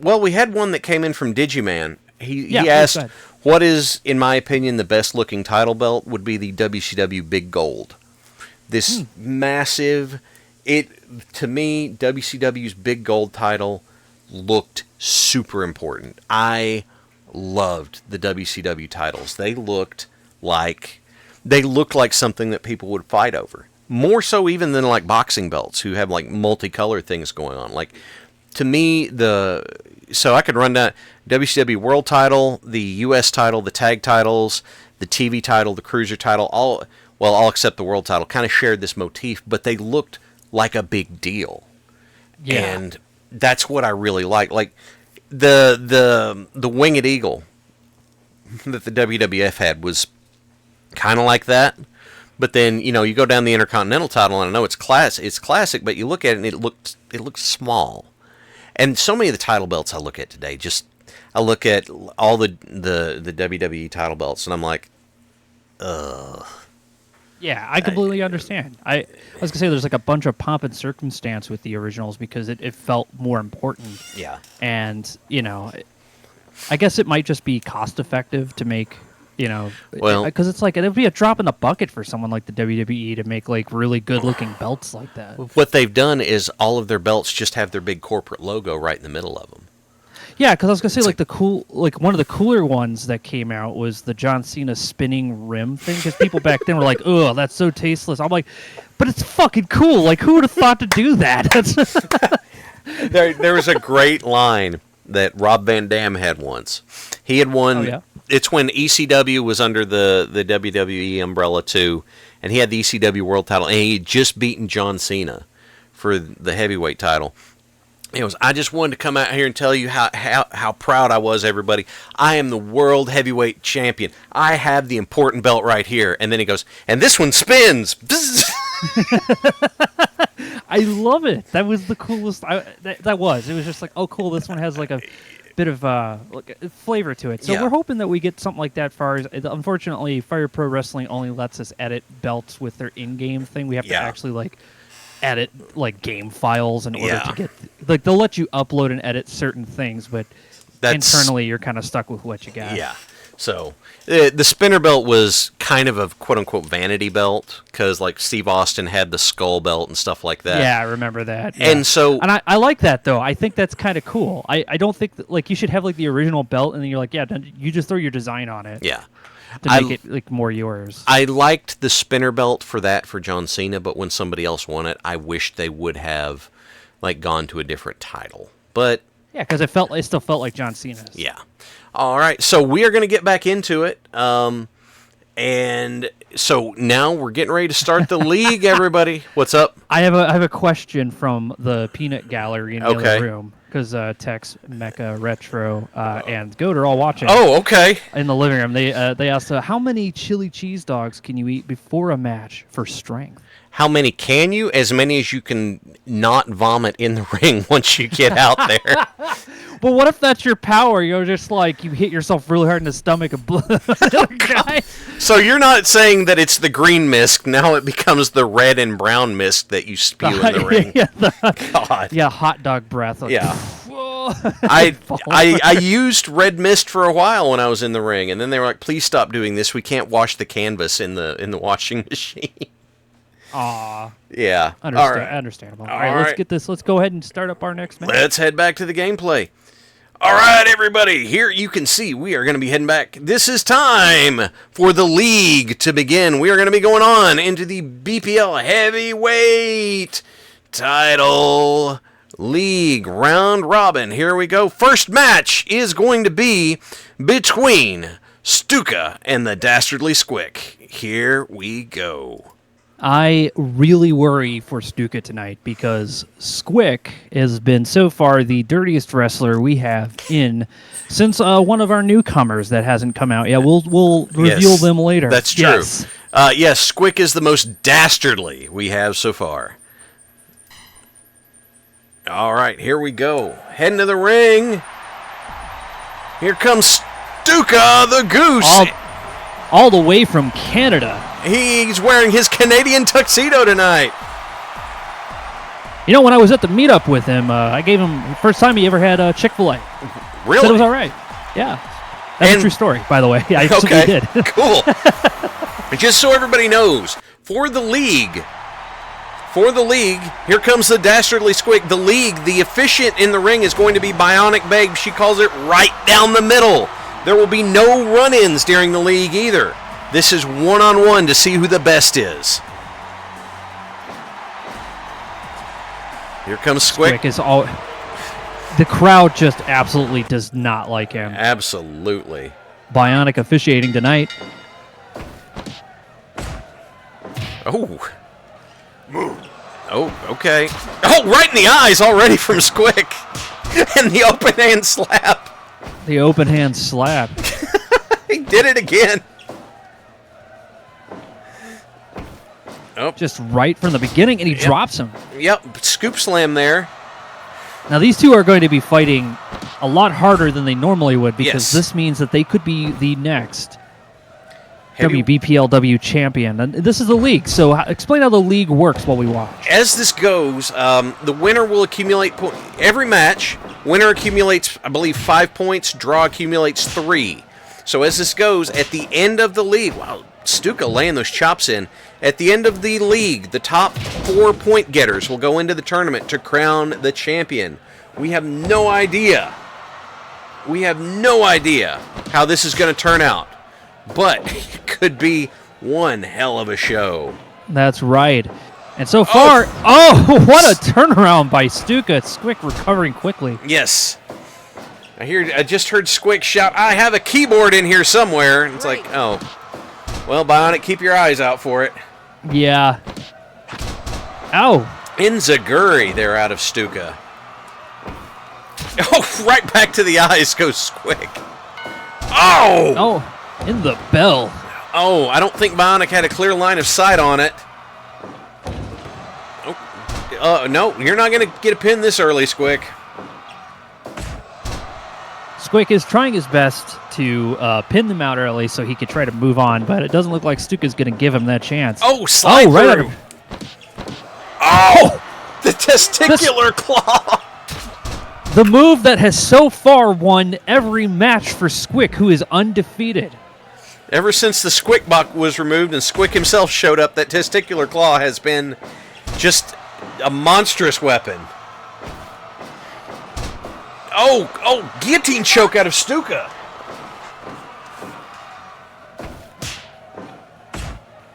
Well, we had one that came in from Digiman. He Yeah, please, asked, go ahead. what is, in my opinion, the best looking title belt would be the WCW Big Gold. This massive, to me, WCW's Big Gold title looked super important. I loved the WCW titles. They looked like something that people would fight over. More so even than like boxing belts who have like multicolor things going on. Like, to me, so I could run down WCW World title, the US title, the tag titles, the TV title, the cruiser title, all except the world title kind of shared this motif, but they looked like a big deal. Yeah. And that's what I really like. Like the Winged Eagle that the WWF had was kind of like that. But then, you go down the Intercontinental title, and I know it's classic, but you look at it and it looks small. And so many of the title belts I look at today, I look at all the WWE title belts, and I'm like, ugh. Yeah, I completely understand. I was going to say there's like a bunch of pomp and circumstance with the originals because it felt more important. Yeah. And, I guess it might just be cost effective to make, Well, because it's like, it'd be a drop in the bucket for someone like the WWE to make like really good looking belts like that. what they've done is all of their belts just have their big corporate logo right in the middle of them. Yeah, because I was gonna say one of the cooler ones that came out was the John Cena spinning rim thing. Because people back then were like, "Oh, that's so tasteless." I'm like, but it's fucking cool. Like, who would have thought to do that? There was a great line that Rob Van Dam had once. He had one. Oh, yeah? It's when ECW was under the WWE umbrella too, and he had the ECW World title, and he had just beaten John Cena for the heavyweight title. It was, I just wanted to come out here and tell you how proud I was, everybody. I am the world heavyweight champion. I have the important belt right here. And then he goes, and this one spins. I love it. That was the coolest. That was. It was just like, oh, cool. This one has like a bit of flavor to it. So Yeah. we're hoping that we get something like that. Unfortunately, Fire Pro Wrestling only lets us edit belts with their in-game thing. We have to Yeah. actually edit game files in order Yeah. to get they'll let you upload and edit certain things, but internally you're kind of stuck with what you got. Yeah. So the spinner belt was kind of a quote-unquote vanity belt because like Steve Austin had the skull belt and stuff like that. Yeah, I remember that. Yeah. And so... And I like that, though. I think that's kind of cool. I don't think that, you should have the original belt, and then you're like, yeah, then you just throw your design on it. Yeah. To make it more yours. I liked the spinner belt for John Cena, but when somebody else won it, I wished they would have gone to a different title. But yeah, because it still felt like John Cena's. yeah. All right, so we are going to get back into it. And so now we're getting ready to start the league, everybody. What's up? I have a question from the Peanut Gallery in the other room. Because Tex, Mecha, Retro, and Goat are all watching. Oh, okay. In the living room. They asked, how many chili cheese dogs can you eat before a match for strength? How many can you? As many as you can not vomit in the ring once you get out there. But what if that's your power? You're just you hit yourself really hard in the stomach and guy. So you're not saying that it's the green mist. Now it becomes the red and brown mist that you spew in the ring. God. Yeah, hot dog breath. Yeah. I used red mist for a while when I was in the ring, and then they were like, "Please stop doing this. We can't wash the canvas in the washing machine." Aw. Yeah. Understandable. All right, let's get this. Let's go ahead and start up our next match. Let's head back to the gameplay. All right, everybody. Here you can see we are going to be heading back. This is time for the league to begin. We are going to be going on into the BPL Heavyweight Title League Round Robin. Here we go. First match is going to be between Stuka and the Dastardly Squick. Here we go. I really worry for Stuka tonight because Squick has been so far the dirtiest wrestler we have in since one of our newcomers that hasn't come out. Yeah, we'll reveal them later. That's true. Yes. Yes, Squick is the most dastardly we have so far. All right, here we go. Heading to the ring. Here comes Stuka the Goose. All the way from Canada. He's wearing his Canadian tuxedo tonight. You know, when I was at the meetup with him, I gave him the first time he ever had Chick-fil-A. Really? Said it was all right. Yeah. That's a true story, by the way. I absolutely did. Cool. Just so everybody knows, for the league, here comes the dastardly Squick. The league, the efficient in the ring is going to be Bionic Babe. She calls it right down the middle. There will be no run-ins during the league either. This is one-on-one to see who the best is. Here comes Squick. Squick is all. The crowd just absolutely does not like him. Absolutely. Bionic officiating tonight. Oh. Oh, okay. Oh, right in the eyes already from Squick. And the open hand slap. The open hand slap. He did it again. Oh. Just right from the beginning, and he drops him. Yep, scoop slam there. Now, these two are going to be fighting a lot harder than they normally would because this means that they could be the next WBPLW champion. And this is the league, so explain how the league works while we watch. As this goes, the winner will accumulate every match. Winner accumulates, I believe, 5 points. Draw accumulates 3. So as this goes, at the end of the league, wow, Stuka laying those chops in. At the end of the league, the top 4 point getters will go into the tournament to crown the champion. We have no idea. We have no idea how this is going to turn out. But it could be one hell of a show. That's right. And so far, what a turnaround by Stuka. Squick recovering quickly. Yes. I just heard Squick shout, I have a keyboard in here somewhere. And it's like, oh. Well, Bionic, keep your eyes out for it. Yeah. Ow. Enziguri there out of Stuka. Oh, right back to the eyes goes Squick. Oh! Oh, in the bell. Oh, I don't think Bionic had a clear line of sight on it. Oh, no, you're not going to get a pin this early, Squick. Squick is trying his best to pin them out early so he could try to move on, but it doesn't look like Stuka's going to give him that chance. Oh, slide through. Right The testicular claw. The move that has so far won every match for Squick, who is undefeated. Ever since the Squick box was removed and Squick himself showed up, that testicular claw has been just a monstrous weapon. Oh, guillotine choke out of Stuka.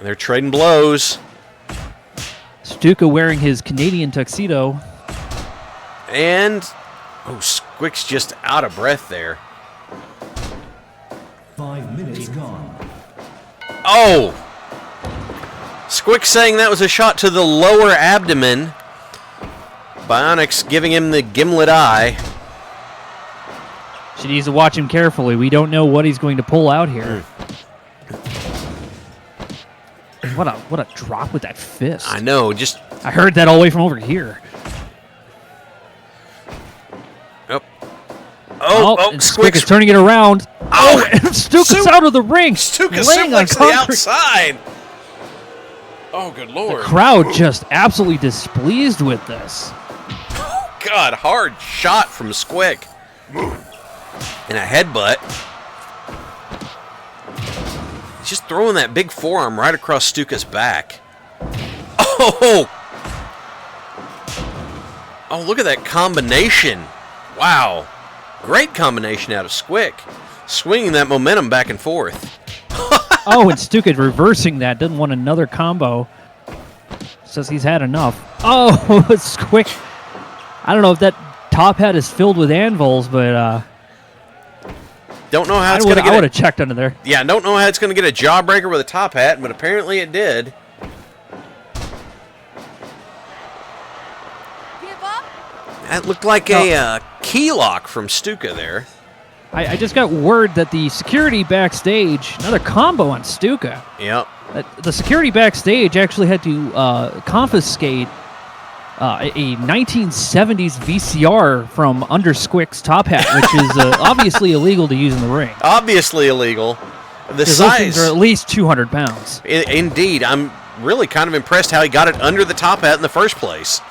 They're trading blows. Stuka wearing his Canadian tuxedo. And, Squick's just out of breath there. 5 minutes gone. Oh! Squick saying that was a shot to the lower abdomen. Bionic's giving him the gimlet eye. She needs to watch him carefully. We don't know what he's going to pull out here. What a drop with that fist. I know, I heard that all the way from over here. And Squick is turning it around. And Stuka's out of the ring. Stuka's suplex to the outside. Oh, good Lord. The crowd just absolutely displeased with this. Oh, God, hard shot from Squick. And a headbutt. He's just throwing that big forearm right across Stuka's back. Oh, look at that combination. Wow. Great combination out of Squick. Swinging that momentum back and forth. And Stuka reversing that. Doesn't want another combo. Says he's had enough. Squick. I don't know if that top hat is filled with anvils, but don't know how it's going to get. I would have checked under there. Yeah, don't know how it's going to get a jawbreaker with a top hat, but apparently it did. That looked like a key lock from Stuka there. I just got word that the security backstage, another combo on Stuka. Yep. The security backstage actually had to confiscate a 1970s VCR from under Squick's top hat, which is obviously illegal to use in the ring. Obviously illegal. The Those things size. are at least 200 pounds. Indeed. I'm really kind of impressed how he got it under the top hat in the first place.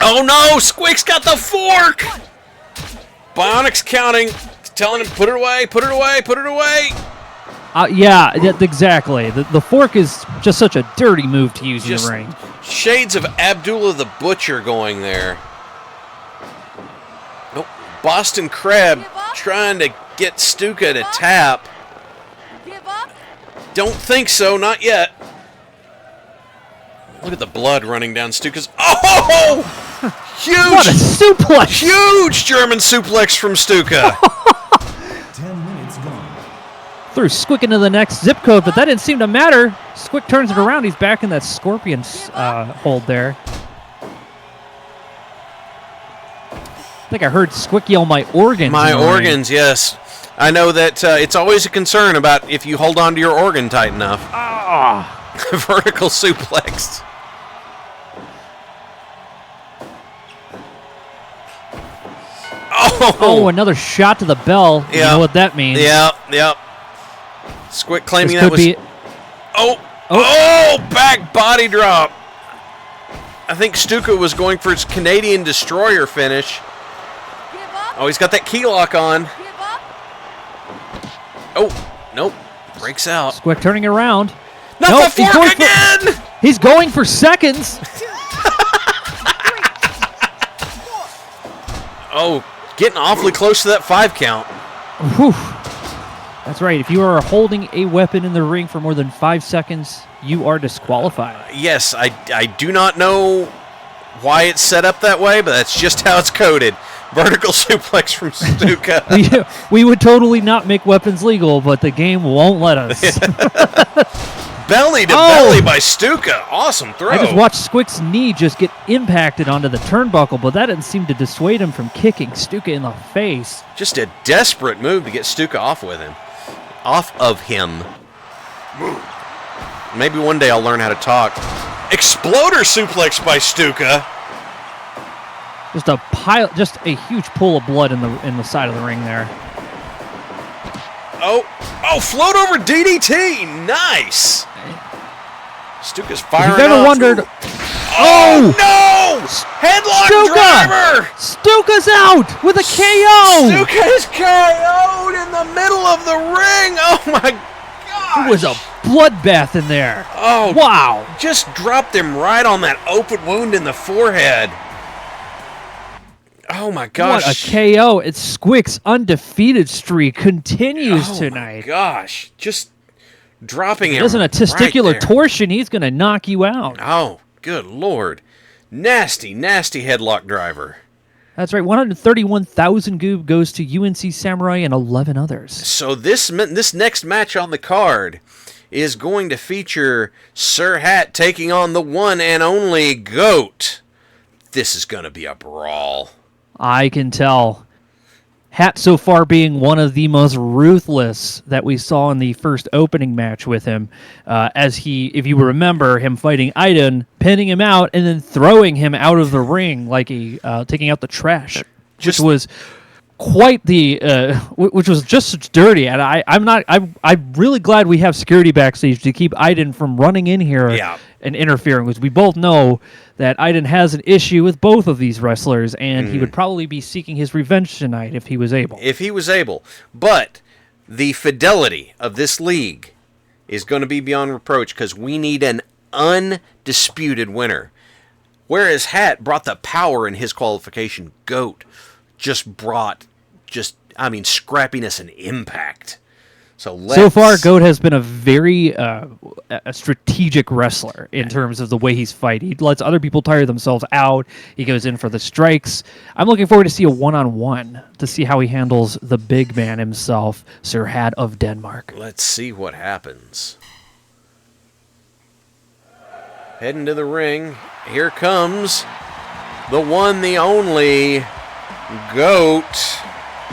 Oh no! Squick's got the fork! Bionic's counting. Telling him, put it away, put it away, put it away. Yeah, exactly. The fork is just such a dirty move to use in the ring. Shades of Abdullah the Butcher going there. Nope. Boston Crab trying to get Stuka to tap. Don't think so, not yet. Look at the blood running down Stuka's. Oh! Huge! What a suplex! Huge German suplex from Stuka. 10 minutes gone. Threw Squick into the next zip code, but that didn't seem to matter. Squick turns it around. He's back in that scorpion hold there. I think I heard Squick yell, "My organs." My organs, yes. I know that it's always a concern about if you hold on to your organ tight enough. Vertical suplex. Oh, another shot to the bell. Yeah. You know what that means. Yep. Squick claiming This that could was... be. Oh, back body drop. I think Stuka was going for his Canadian Destroyer finish. Oh, he's got that key lock on. Oh, nope. Breaks out. Squick turning around. Not Nope, the fork again! He's going for seconds. Oh, getting awfully close to that 5 count. Whew. That's right. If you are holding a weapon in the ring for more than 5 seconds, you are disqualified. Yes, I do not know why it's set up that way, but that's just how it's coded. Vertical suplex from Stuka. We would totally not make weapons legal, but the game won't let us. Belly to belly by Stuka. Awesome throw. I just watched Squick's knee just get impacted onto the turnbuckle, but that didn't seem to dissuade him from kicking Stuka in the face. Just a desperate move to get Stuka off of him. Maybe one day I'll learn how to talk. Exploder suplex by Stuka. Just a huge pool of blood in the side of the ring there. Oh, float over DDT. Nice. Stuka's firing. If you've ever wondered, oh no! Headlock Stuka! driver. Stuka's out with a KO. Stuka is KO'd in the middle of the ring. Oh my gosh! It was a bloodbath in there. Oh wow! Just dropped him right on that open wound in the forehead. Oh my gosh! What a KO! It's Squick's undefeated streak continues tonight. Oh my gosh! Just dropping him. Isn't a testicular right there. torsion? He's going to knock you out. Oh, good lord! Nasty, nasty headlock driver. That's right. 131,000 goob goes to UNC Samurai and 11 others. So this next match on the card is going to feature Sir Hat taking on the one and only Goat. This is going to be a brawl. I can tell. Hat so far being one of the most ruthless that we saw in the first opening match with him, as he, if you remember, him fighting Aiden, pinning him out, and then throwing him out of the ring like taking out the trash, which was quite the, which was just dirty. And I'm really glad we have security backstage to keep Aiden from running in here and interfering, because we both know that Aiden has an issue with both of these wrestlers, and he would probably be seeking his revenge tonight if he was able. But the fidelity of this league is going to be beyond reproach, because we need an undisputed winner. Whereas Hat brought the power in his qualification, Goat just brought scrappiness and impact. So far, Goat has been a very a strategic wrestler in terms of the way he's fighting. He lets other people tire themselves out. He goes in for the strikes. I'm looking forward to see a one-on-one to see how he handles the big man himself, Sir Hat of Denmark. Let's see what happens. Heading to the ring. Here comes the one, the only Goat.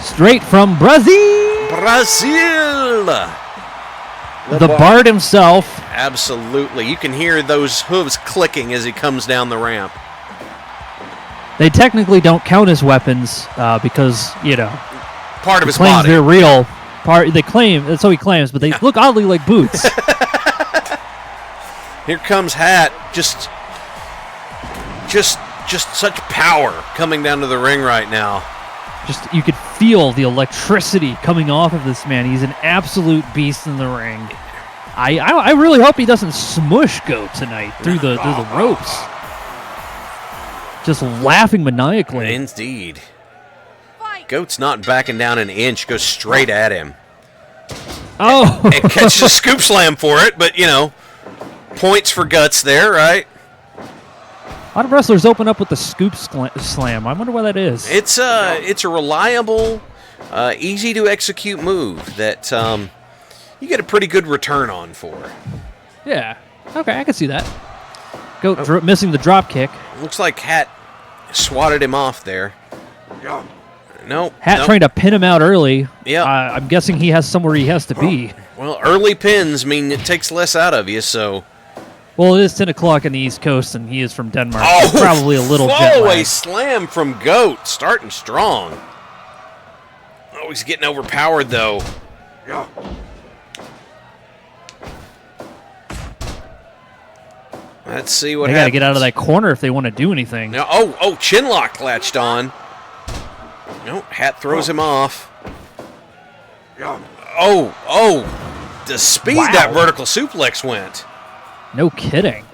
Straight from Brazil. Brazil. The Bard himself. Absolutely. You can hear those hooves clicking as he comes down the ramp. They technically don't count as weapons because, you know, part of his claims body. They're real. They claim, that's what he claims, but they look oddly like boots. Here comes Hat. Just such power coming down to the ring right now. Just, you could feel the electricity coming off of this man. He's an absolute beast in the ring. I really hope he doesn't smush Goat tonight through the ropes. Just laughing maniacally. Indeed. Goat's not backing down an inch. Goes straight at him. Oh! And catches a scoop slam for it, but, you know, points for Guts there, right? A lot of wrestlers open up with the scoop slam. I wonder why that is. It's a reliable, easy to execute move that you get a pretty good return on for. Yeah. Okay, I can see that. Goat missing the drop kick. Looks like Hat swatted him off there. Nope. Hat trying to pin him out early. Yeah. I'm guessing he has somewhere he has to be. Well, early pins mean it takes less out of you, so. Well, it is 10 o'clock in the East Coast, and he is from Denmark. Oh, so probably a little jet fall-away lag. slam from Goat, starting strong. Oh, he's getting overpowered, though. Let's see what They happens. got to get out of that corner if they want to do anything. Now, chin lock latched on. No, Hat throws him off. The speed that vertical suplex went. No kidding.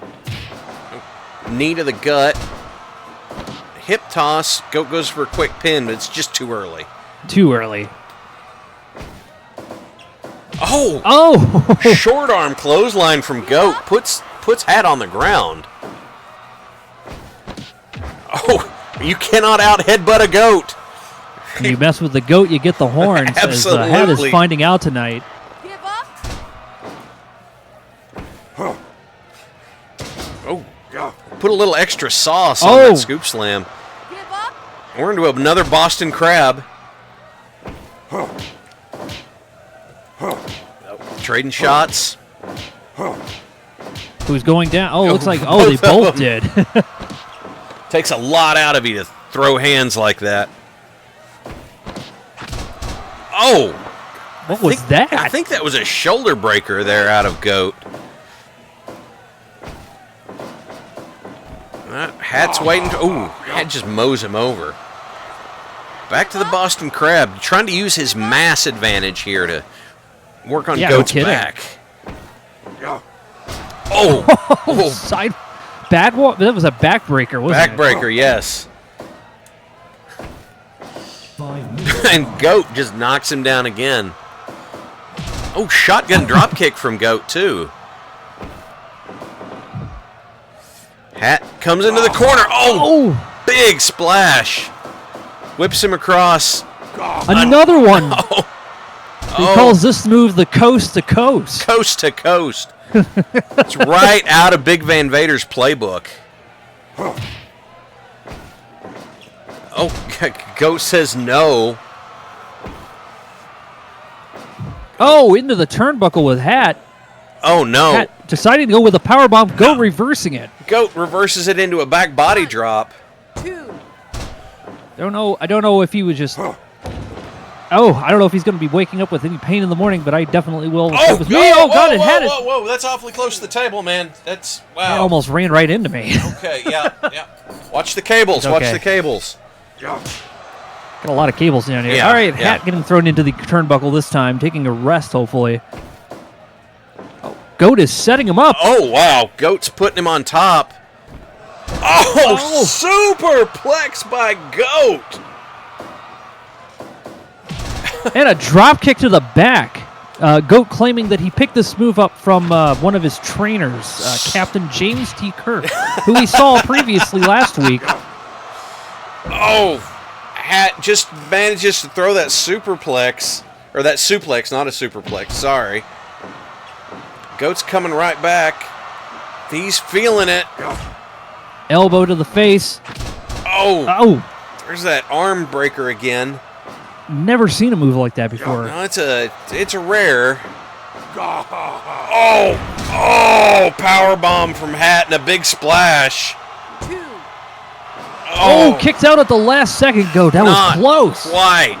Knee to the gut. Hip toss. Goat goes for a quick pin, but it's just too early. Too early. Oh! Short arm clothesline from Goat. Puts Hat on the ground. Oh, you cannot out headbutt a Goat. When you mess with the Goat, you get the horns. Absolutely. As Hat is finding out tonight. Give up. Put a little extra sauce on that scoop slam. Give up. We're into another Boston Crab. Trading shots. Who's going down? Oh, looks like, they Both of both them. did. Takes a lot out of you to throw hands like that. Oh! What was that? I think that was a shoulder breaker there out of Goat. Hat's waiting. Hat just mows him over. Back to the Boston Crab. Trying to use his mass advantage here to work on Goat's back. Side bad one. That was a backbreaker, wasn't it? Backbreaker, yes. 5 minutes. And Goat just knocks him down again. Oh, shotgun drop kick from Goat, too. Hat comes into the corner. Oh, big splash. Whips him across. Another one. He calls this move the coast to coast. Coast to coast. It's right out of Big Van Vader's playbook. Goat says no. Into the turnbuckle with Hat. Oh, no. Hat deciding to go with a powerbomb. Goat reversing it. Goat reverses it into a back body drop. 2. I don't know if he was just. I don't know if he's going to be waking up with any pain in the morning, but I definitely will. God, it had it. Whoa, that's awfully close to the table, man. That's, wow. It almost ran right into me. Okay, yeah. Watch the cables, watch the cables. Got a lot of cables down here. Yeah, All right, yeah. Hat getting thrown into the turnbuckle this time, taking a rest, hopefully. Goat is setting him up. Oh, wow. Goat's putting him on top. Superplex by Goat. And a drop kick to the back. Goat claiming that he picked this move up from one of his trainers, Captain James T. Kirk, who we saw previously last week. Hat just manages to throw that superplex. Or that suplex, not a superplex. Sorry. Goat's coming right back. He's feeling it. Elbow to the face. Oh, there's that arm breaker again. never seen a move like that before. No, it's a rare. Oh, power bomb from Hat and a big splash. 2, Oh, kicked out at the last second. That was not close. Quite.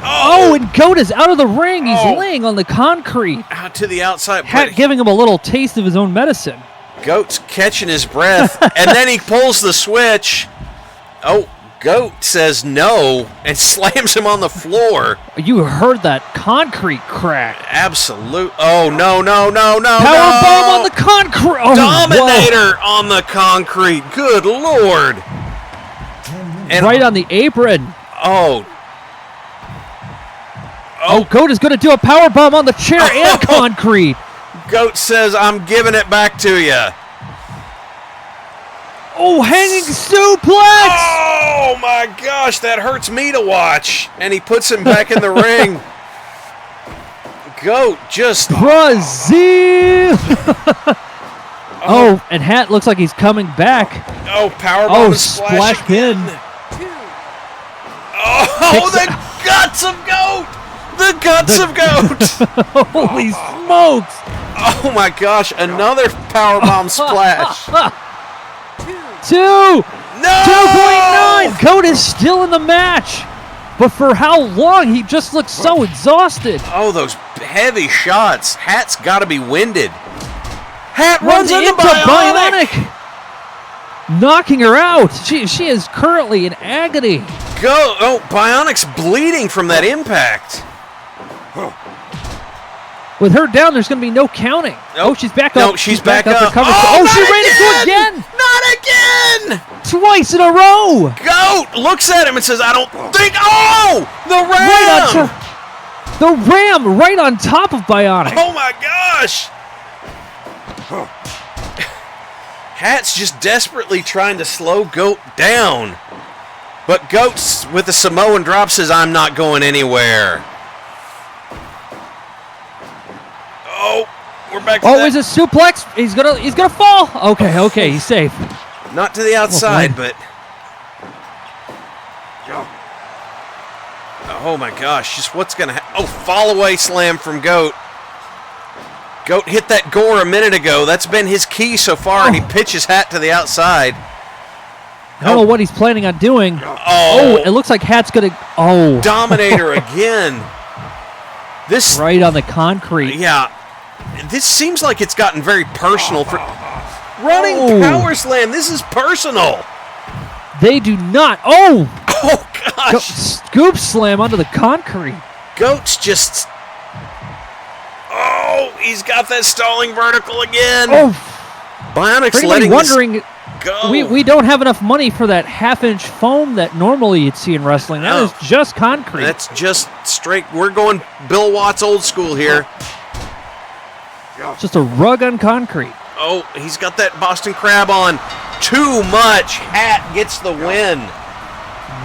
Oh, and Goat is out of the ring. He's Oh. laying on the concrete. Out to the outside. Hat But giving him a little taste of his own medicine. Goat's catching his breath, and then he pulls the switch. Oh, Goat says no and slams him on the floor. You heard that concrete crack. Absolute. Oh, no. Power bomb on the concrete. Oh, Dominator on the concrete. Good Lord. 10 minutes. And right on the apron. Oh, Oh, Goat is going to do a power bomb on the chair and concrete. Goat says, I'm giving it back to you. Oh, hanging suplex. Oh, my gosh, that hurts me to watch. And he puts him back in the ring. Goat just... Brazil. Oh, and Hat looks like he's coming back. Oh, powerbomb Oh, and splash again. pin. 2, Oh, the guts of Goat! The guts of Goat! Holy smokes. Oh, my gosh, another powerbomb splash. 2, 2. No! 2.9. Goat is still in the match. But for how long? He just looks so exhausted. Oh, those heavy shots. Hat's got to be winded. Hat runs into Bionic. Knocking her out. She is currently in agony. Go! Oh, Bionic's bleeding from that impact. With her down, there's going to be no counting. Nope. Oh, she's back No, up. she's back up. Recovered. Oh, she not ran into again! again. Not again! Twice in a row. Goat looks at him and says, I don't think... Oh! The Right ram! on top. The ram right on top of Bionic. Oh, my gosh! Hat's just desperately trying to slow Goat down. But Goat's with the Samoan drop says, I'm not going anywhere. Oh, we're back to Oh, that. is a suplex? He's gonna fall. Okay, he's safe. Not to the outside, but... Oh my gosh, just what's going to happen? Oh, fall away slam from Goat. Goat hit that gore a minute ago. That's been his key so far, and he pitches Hat to the outside. I don't know what he's planning on doing. Oh, It looks like Hat's gonna. Oh, Dominator again. This, right on the concrete. yeah, this seems like it's gotten very personal. For running Oh. power slam, this is personal. They do not. Oh, Oh gosh, scoop slam onto the concrete. Goat's just... Oh, he's got that stalling vertical again. Oh, Bionic's for letting anybody wondering, this go. we don't have enough money for that half-inch foam that normally you'd see in wrestling. That No. is just concrete. That's just straight. We're going Bill Watts old school here. just a rug on concrete. Oh, he's got that Boston Crab on. Too much. Hat gets the win.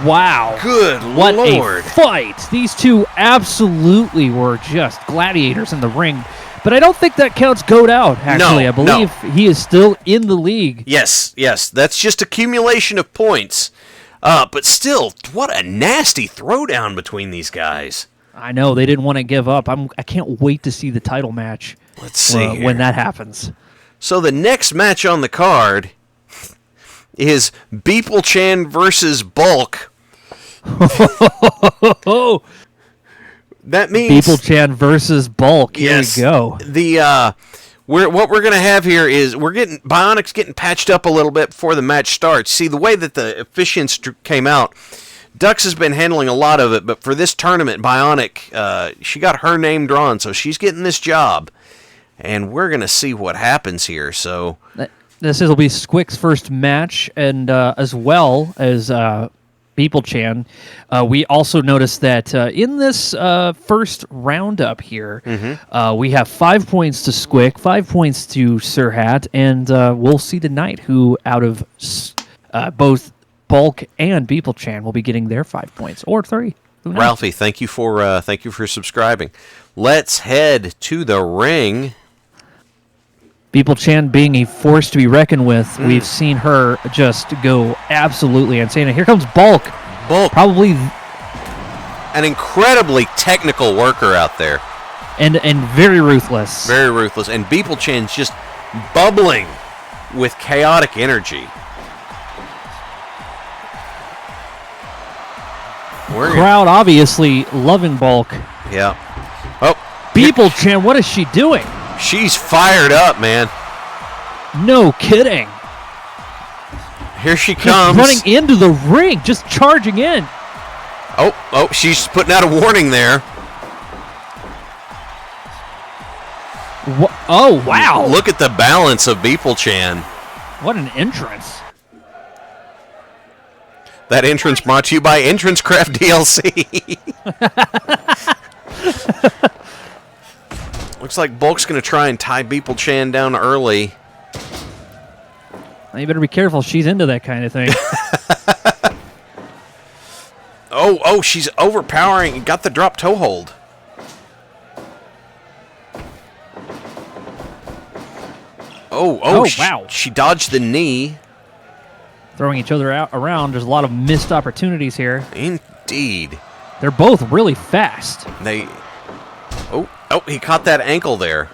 Wow. Good What Lord. a fight. These two absolutely were just gladiators in the ring. But I don't think that counts Goat out, actually. No, I believe he is still in the league. Yes. That's just accumulation of points. But still, what a nasty throwdown between these guys. I know, they didn't want to give up. I can't wait to see the title match. Let's see here. When that happens. So the next match on the card is Beeple-chan versus Bulk. Oh, That means Beeple-chan versus Bulk. Here yes, we go. What we're gonna have here is Bionic's getting patched up a little bit before the match starts. See, the way that the officiants came out, Dux has been handling a lot of it, but for this tournament, Bionic, she got her name drawn, so she's getting this job, and we're gonna see what happens here. So This will be Squick's first match, and as well as Beeple-chan. We also noticed that in this first roundup here, we have 5 points to Squick, 5 points to Sir Hat, and we'll see tonight who out of both Bulk and Beeple-chan will be getting their 5 points, or 3. Who knows? Ralphie, thank you for subscribing. Let's head to the ring. Beeple Chan being a force to be reckoned with. We've seen her just go absolutely insane. And here comes Bulk. Bulk. Probably An incredibly technical worker out there. and very ruthless. Very ruthless. And Beeple Chan's just bubbling with chaotic energy. Crowd obviously loving Bulk. Yeah. Oh, Beeple Chan, what is she doing? she's fired up, man. No kidding. Here she Just comes. running into the ring, just charging in. Oh, she's putting out a warning there. Oh, wow. Look at the balance of Beeple Chan. What an entrance. That entrance brought to you by Entrance Craft DLC. Looks like Bulk's going to try and tie Beeple Chan down early. You better be careful. She's into that kind of thing. Oh, she's overpowering. Got the drop toe hold. Oh, wow. She dodged the knee. Throwing each other around. There's a lot of missed opportunities here. Indeed. They're both really fast. He caught that ankle there.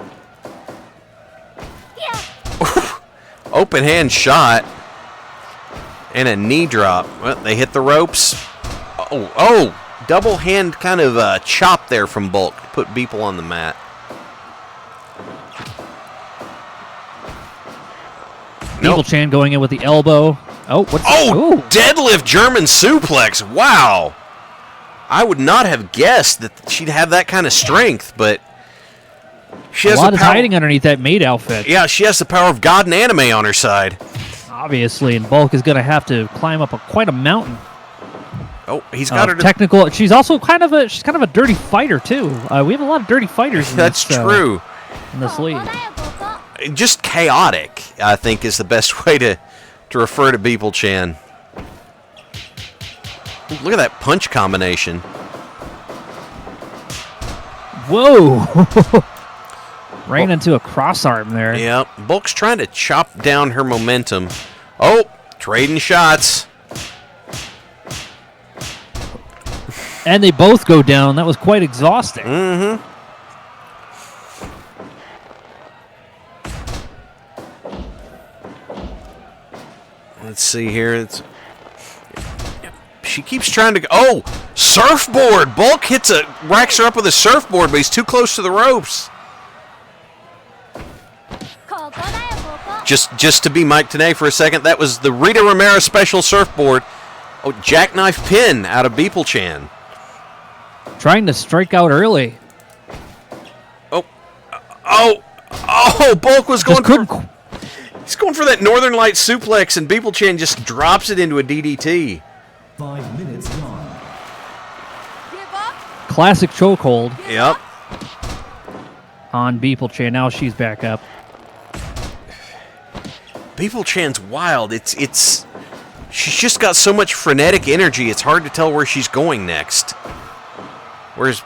Open hand shot. And a knee drop. Well, they hit the ropes. Oh, double hand kind of chop there from Bulk. Put Beeple on the mat. Beeple Chan going in with the elbow. Oh, what's Oh, deadlift German suplex. Wow. I would not have guessed that she'd have that kind of strength, but she has a lot the is power. hiding underneath that maid outfit. Yeah, she has the power of God and anime on her side. Obviously, and Bulk is going to have to climb up quite a mountain. Oh, he's got her to technical. She's also kind of a dirty fighter too. We have a lot of dirty fighters. That's true. In this league. Just chaotic, I think, is the best way to refer to Beeple Chan. Look at that punch combination. Whoa! Ran into a cross arm there. Yep. Bulk's trying to chop down her momentum. Oh, trading shots. And they both go down. That was quite exhausting. Mm-hmm. Let's see here. She keeps trying to go. Oh, surfboard. Bulk racks her up with a surfboard, but he's too close to the ropes. Just to be Mike Tenay for a second, that was the Rita Romero special surfboard. Oh, jackknife pin out of Beeple Chan. Trying to strike out early. Bulk was going for... He's going for that Northern Light suplex, and Beeple Chan just drops it into a DDT. 5 minutes gone. Classic chokehold. Yep. On Beeple Chan. Now she's back up. Beeple Chan's wild. She's just got so much frenetic energy. It's hard to tell where she's going next. Where's...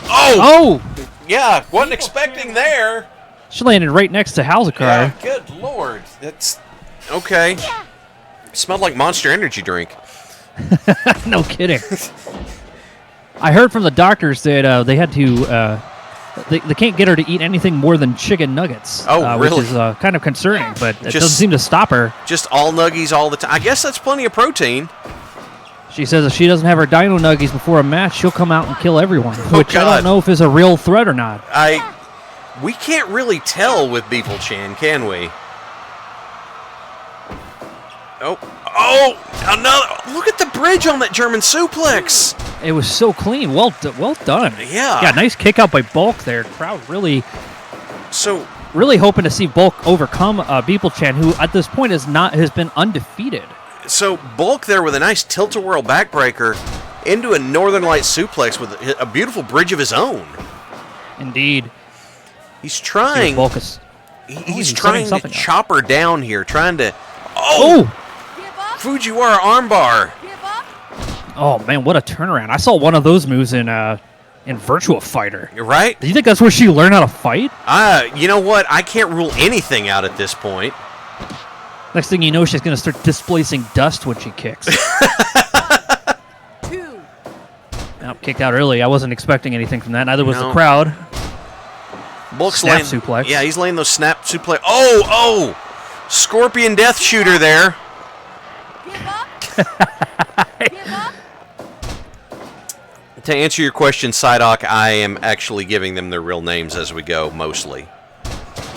Oh! Yeah, wasn't expecting there. She landed right next to Halz and Crow. Yeah, good lord. That's... Okay. Smelled like Monster Energy drink. No kidding. I heard from the doctors that they had to... They can't get her to eat anything more than chicken nuggets. Oh, really? Which is kind of concerning, but it Just- doesn't seem to stop her. Just all nuggies all the time. I guess that's plenty of protein. She says if she doesn't have her dino nuggies before a match, she'll come out and kill everyone, which I God. don't know if is a real threat or not. We can't really tell with Beeple Chan, can we? Another! Look at the bridge on that German suplex. It was so clean. Well done. Yeah. Yeah, nice kick out by Bulk there. Crowd really So hoping to see Bulk overcome Beeple Chan, who at this point has been undefeated. Bulk there with a nice tilt-a-whirl backbreaker into a Northern Light suplex with a beautiful bridge of his own. Indeed. He's trying. Bulk is He's trying to chop her down here, trying to. Fujiwara armbar. Oh man, what a turnaround! I saw one of those moves in and Virtua Fighter. You're right. Do you think that's where she learned how to fight? You know what? I can't rule anything out at this point. Next thing you know, she's going to start displacing dust when she kicks. 2. Oh, kicked out early. I wasn't expecting anything from that. Neither was No. the crowd. Bulk's Snap laying, suplex. Yeah, he's laying those snap suplex. Oh! Scorpion Death Shooter there. Give up. Give up. To answer your question, Psyduck, I am actually giving them their real names as we go, mostly.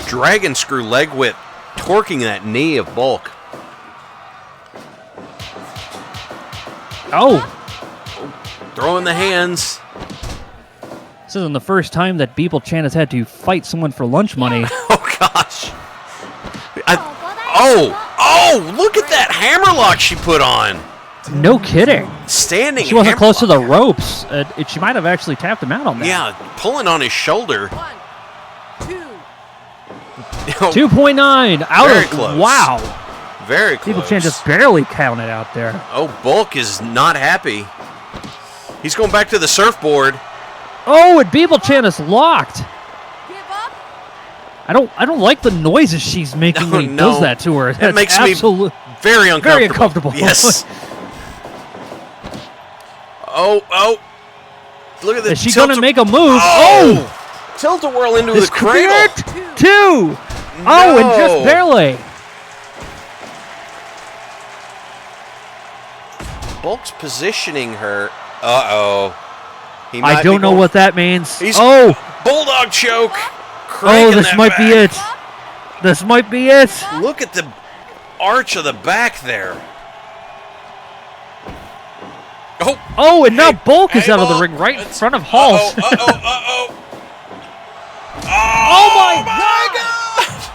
Dragon Screw Leg Whip, torquing that knee of Bulk. Oh! Throwing the hands. This isn't the first time that Beeple Chan has had to fight someone for lunch money. Oh, gosh. Look at that hammerlock she put on. No kidding. Standing She wasn't close to the hammerlock. ropes. She might have actually tapped him out on that. Yeah, pulling on his shoulder. 1, 2. 2.9 out Very of close. wow. Very close. Beeple Chan just barely counted out there. Oh, Bulk is not happy. He's going back to the surfboard. Oh, and Beeple Chan is locked. Give up. I don't like the noises she's making when he No. does that to her. That That's makes me very uncomfortable. very uncomfortable. Yes. Oh. Look at the Is she tilt- going to make a move? Oh! Tilt-a-whirl into This the could be cradle. it. 2. Oh, and just No. barely. Bulk's positioning her. Uh-oh. He I might don't be know going- what that means. He's Oh, Bulldog choke. oh, Cranking this that might be back. it. This might be it. Look at the arch of the back there. Oh, Oh, and now Hey, Bulk is hey, out of the Bulk. ring right in It's- front of Halz. Uh-oh. Oh my God!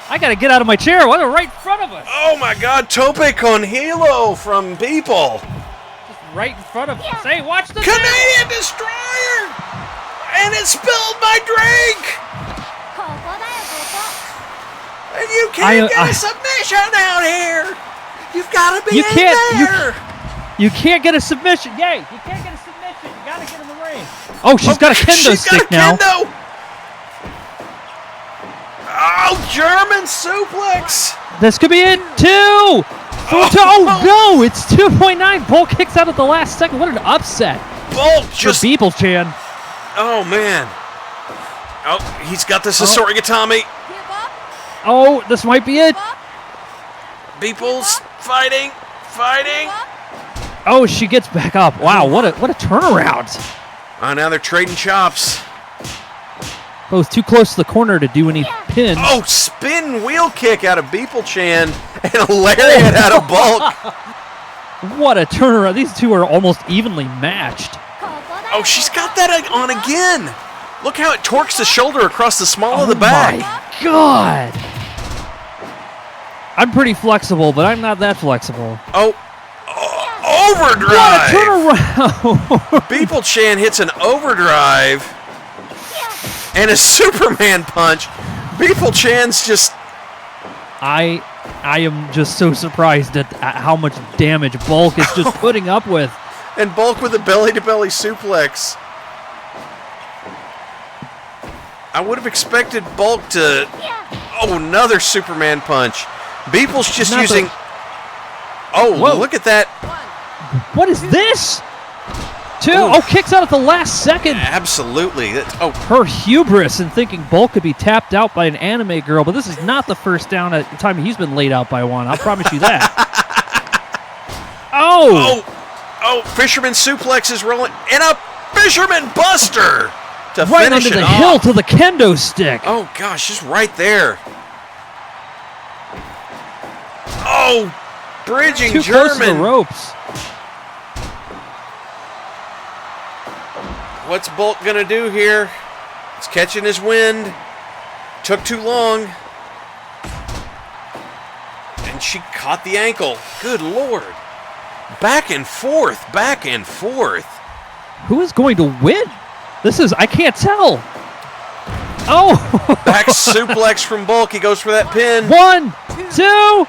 I got to get out of my chair. What? Right in front of us. Oh my God! Tope con Hilo from Beeple. Right in front of us. Hey, watch the Canadian Destroyer! And it spilled my drink! And you can't get a submission out here! You've got to be You in can't- you there! You can't get a submission. Yay, you can't get a submission. You got to get in the ring. Oh, she's got a kendo She's stick got a now. kendo. Oh, German suplex! This could be it. 2. Oh, no, it's 2.9. Bulk kicks out at the last second. What an upset Bulk for just... Beeple Chan. Oh, man. Oh, he's got the Sasorigatami. Give up. Oh, this might be it. Give up. Beeple's fighting. Give up. Oh, she gets back up. Wow, what a turnaround. Oh, now they're trading chops. Both too close to the corner to do any pins. Oh, spin wheel kick out of Beeple Chan and a lariat out of Bulk. What a turnaround. These two are almost evenly matched. Oh, she's got that on again. Look how it torques the shoulder across the small of the back. My God. I'm pretty flexible, but I'm not that flexible. Oh, overdrive. What a turnaround. Beeple Chan hits an overdrive and a Superman punch. Beeple Chan's just... I am just so surprised at how much damage Bulk is just putting up with. And Bulk with a belly-to-belly suplex. I would have expected Bulk to... Oh, another Superman punch. Beeple's just Not using... the- Oh, Whoa. look at that. What is this? 2. Ooh. Oh, kicks out at the last second. Absolutely. Oh, Her hubris in thinking Bulk could be tapped out by an anime girl, but this is not the first time he's been laid out by one. I'll promise you that. oh, Fisherman suplex is rolling. And a Fisherman Buster to Right finish under it the off. hill to the kendo stick. Oh, gosh, just right there. Oh, bridging Too German. close to the ropes. What's Bulk going to do here? He's catching his wind. Took too long. And she caught the ankle. Good Lord. Back and forth. Who is going to win? I can't tell. Oh! Back suplex from Bulk. He goes for that pin. 1, 2, 3,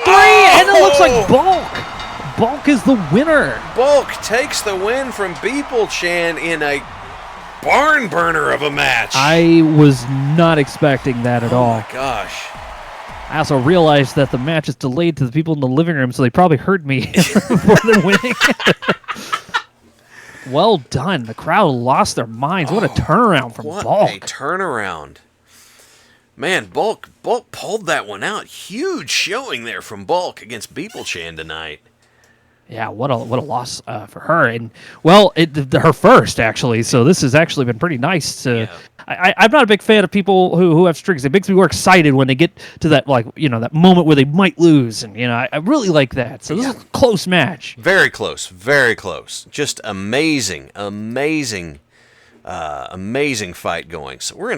and it looks like Oh! Bulk is the winner. Bulk takes the win from Beeple Chan in a barn burner of a match. I was not expecting that at all. Oh, my gosh. I also realized that the match is delayed to the people in the living room, so they probably heard me more than winning. Well done. The crowd lost their minds. What a turnaround from What Bulk. a turnaround. Man, Bulk pulled that one out. Huge showing there from Bulk against Beeple-chan tonight. Yeah, what a loss for her, and well, her first actually. So this has actually been pretty nice. To I'm not a big fan of people who have streaks. It makes me more excited when they get to that that moment where they might lose, and I really like that. So this is a close match. Very close, very close. Just amazing fight going. So we're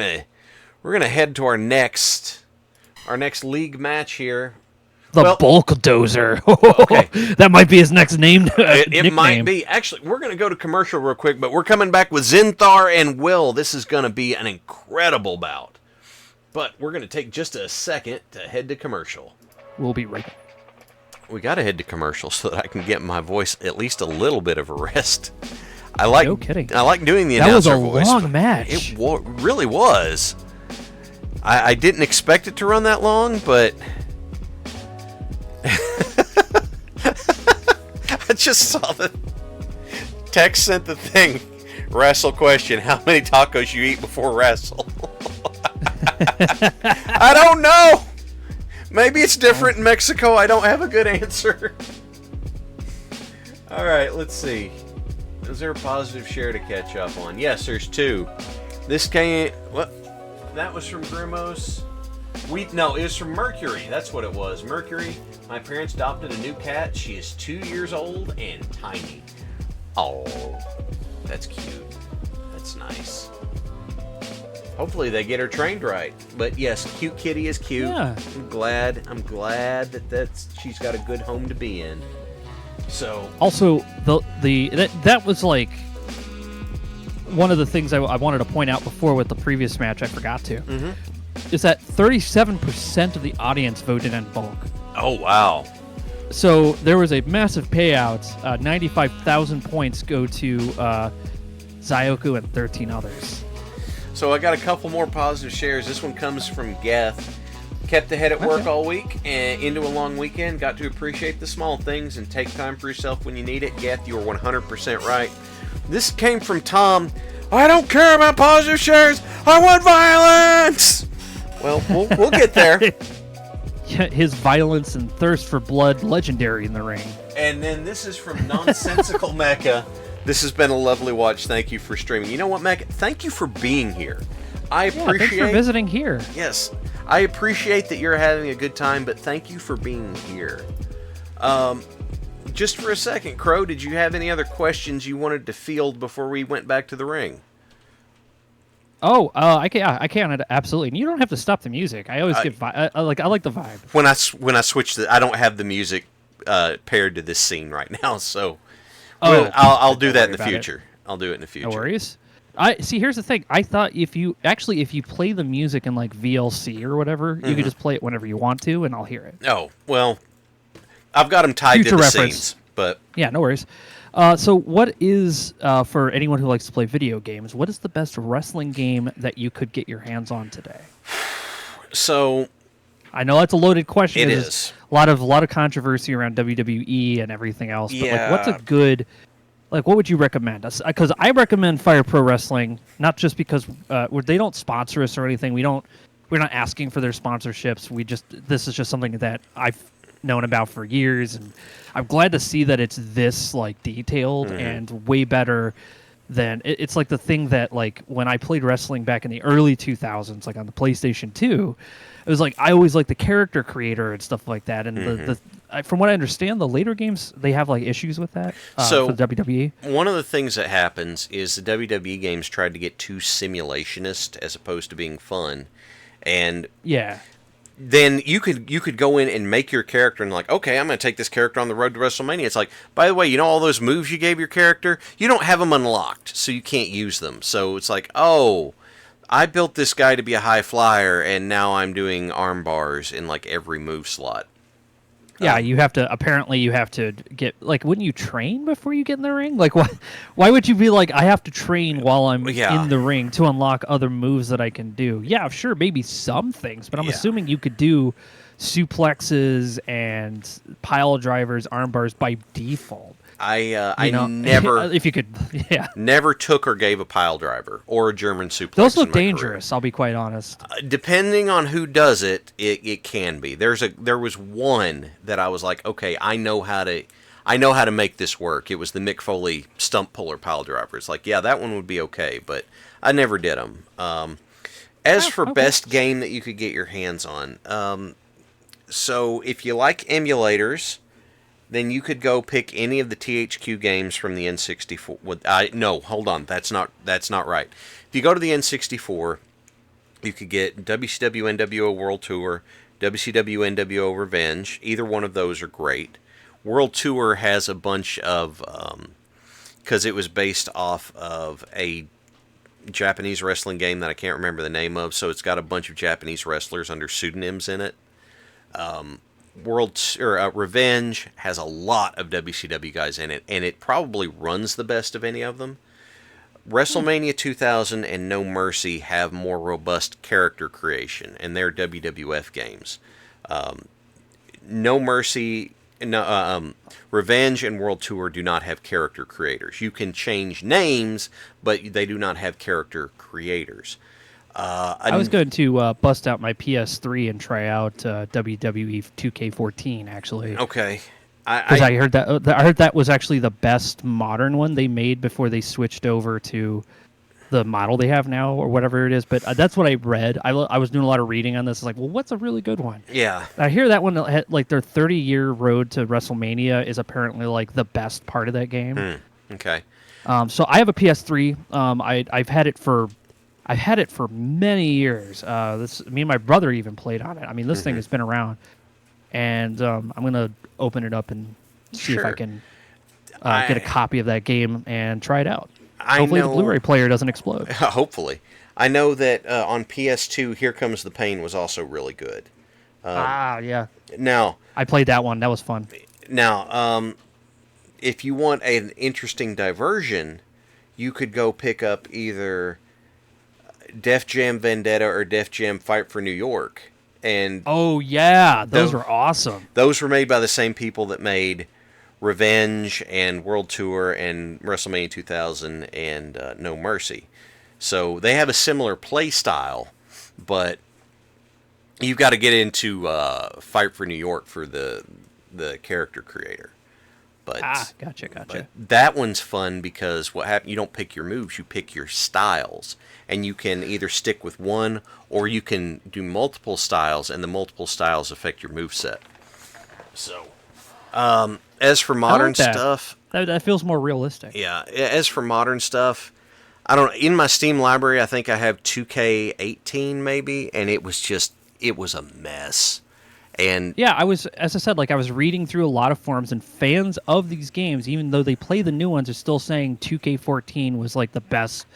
gonna head to our next league match here. The Bulkdozer. Okay. That might be his next name. It might be. Actually, we're going to go to commercial real quick, but we're coming back with Zinthar and Will. This is going to be an incredible bout. But we're going to take just a second to head to commercial. We'll be right back. We got to head to commercial so that I can get my voice at least a little bit of a rest. I like No kidding. I like doing the That was announcer a voice. long match. It really was. I didn't expect it to run that long, but I just saw the text sent the thing. Wrestle question: how many tacos you eat before wrestle? I don't know. Maybe it's different in Mexico. I don't have a good answer. All right, let's see. Is there a positive share to catch up on? Yes, there's two. This came. What? That was from Grimos. No, it was from Mercury. That's what it was. Mercury. My parents adopted a new cat. She is 2 years old and tiny. Oh, that's cute. That's nice. Hopefully they get her trained right. But yes, cute kitty is cute. Yeah. I'm glad that she's got a good home to be in. So Also, that was like one of the things I wanted to point out before with the previous match. I forgot to. Mm-hmm. Is that 37% of the audience voted on Bulk. oh wow. So there was a massive payout. 95,000 points go to Zyoku and 13 others. So I got a couple more positive shares. This one comes from Geth. Kept ahead at work all week and into a long weekend. Got to appreciate the small things and take time for yourself when you need it. Geth, you're 100% right. This came from Tom. I don't care about positive shares. I want violence. Well, we'll get there. Yeah, his violence and thirst for blood legendary in the ring. And then this is from Nonsensical Mecha. This has been a lovely watch. Thank you for streaming. You know what, Mecha? Thank you for being here. I appreciate. Thanks for visiting here. Yes, I appreciate that you're having a good time, but thank you for being here. Just for a second, Crow, did you have any other questions you wanted to field before we went back to the ring? Oh, I can absolutely. And you don't have to stop the music. I always get I like the vibe. When I switch I don't have the music paired to this scene right now, so I'll do that in the future. I'll do it in the future. No worries. See. Here's the thing. I thought if you play the music in like VLC or whatever, you could just play it whenever you want to, and I'll hear it. Oh well, I've got them tied Future to the reference. scenes, but Yeah, no worries. So what is, for anyone who likes to play video games, what is the best wrestling game that you could get your hands on today? So I know that's a loaded question. It There's is. a lot of controversy around WWE and everything else. But Yeah. like, what's a good, like, what would you recommend? Because I recommend Fire Pro Wrestling, not just because they don't sponsor us or anything. We're not asking for their sponsorships. This is just something that I've known about for years, and I'm glad to see that it's this like detailed and way better than it's like the thing that like when I played wrestling back in the early 2000s, like on the PlayStation 2, it was like I always liked the character creator and stuff like that. And from what I understand, the later games they have like issues with that. So for the WWE. One of the things that happens is the WWE games tried to get too simulationist as opposed to being fun, and Yeah. then you could go in and make your character and like, okay, I'm going to take this character on the road to WrestleMania. It's like, by the way, you know all those moves you gave your character? You don't have them unlocked, so you can't use them. So it's like, oh, I built this guy to be a high flyer, and now I'm doing arm bars in like every move slot. Yeah, you have to. Apparently, you have to get like. Wouldn't you train before you get in the ring? Like, why? Why would you be like, I have to train while I'm Yeah. in the ring to unlock other moves that I can do? Yeah, sure, maybe some things, but I'm Yeah. assuming you could do suplexes and pile drivers, arm bars by default. I know? never if you could, yeah. never took or gave a pile driver or a German suplex. Those in look my career. dangerous. I'll be quite honest. Depending on who does it, it can be. There was one that I was like, okay, I know how to make this work. It was the Mick Foley stump puller pile driver. It's like, yeah, that one would be okay, but I never did them. As for okay. best game that you could get your hands on, so if you like emulators, then you could go pick any of the THQ games from the N64. No, hold on, that's not right. If you go to the N64, you could get WCW NWO World Tour, WCW NWO Revenge. Either one of those are great. World Tour has a bunch of, because it was based off of a Japanese wrestling game that I can't remember the name of, so it's got a bunch of Japanese wrestlers under pseudonyms in it. Revenge has a lot of WCW guys in it, and it probably runs the best of any of them. WrestleMania 2000 and No Mercy have more robust character creation, and they're WWF games. No Mercy, Revenge and World Tour do not have character creators. You can change names, but they do not have character creators. I was going to bust out my PS3 and try out WWE 2K14 actually. Okay. Because I heard that was actually the best modern one they made before they switched over to the model they have now or whatever it is. But that's what I read. I was doing a lot of reading on this. It's like, well, what's a really good one? Yeah. I hear that one, like their 30-year road to WrestleMania is apparently like the best part of that game. Okay. So I have a PS3. I've had it for many years. Me and my brother even played on it. I mean, this thing has been around, and I'm gonna open it up and see if I Sure. can get a copy of that game and try it out. I Hopefully, know- the Blu-ray player doesn't explode. Hopefully. I know that on PS2, Here Comes the Pain was also really good. Yeah, Now, I played that one. That was fun. If you want an interesting diversion, you could go pick up either Def Jam Vendetta or Def Jam Fight for New York. And Oh yeah, those were awesome. those were made by the same people that made Revenge and World Tour and WrestleMania 2000 and No Mercy. So they have a similar play style, but you've got to get into Fight for New York for the character creator. But Gotcha. but that one's fun because what happens, you don't pick your moves, you pick your styles. And you can either stick with one or you can do multiple styles, and the multiple styles affect your moveset. So, as for modern like that. stuff, That feels more realistic. yeah, as for modern stuff, I don't. In my Steam library, I think I have 2K18 maybe, and it was a mess. And Yeah, as I said, like I was reading through a lot of forums, and fans of these games, even though they play the new ones, are still saying 2K14 was like the best,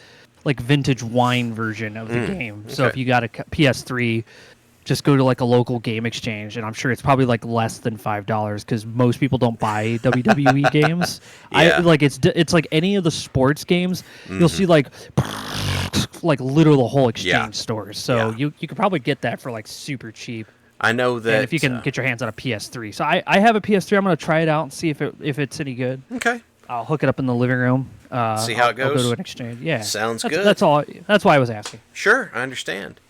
like vintage wine version of the game. So okay. if you got a PS3, just go to like a local game exchange, and I'm sure it's probably like less than $5 because most people don't buy WWE games. Yeah. It's like any of the sports games, you'll see like literally the whole exchange Yeah. stores. So Yeah. you could probably get that for like super cheap. I know that And if you can get your hands on a PS3. So I have a PS3. I'm going to try it out and see if it's any good. okay, I'll hook it up in the living room. See how it I'll go goes? to an exchange. Yeah. Sounds That's- good. That's all. That's why I was asking. sure, I understand.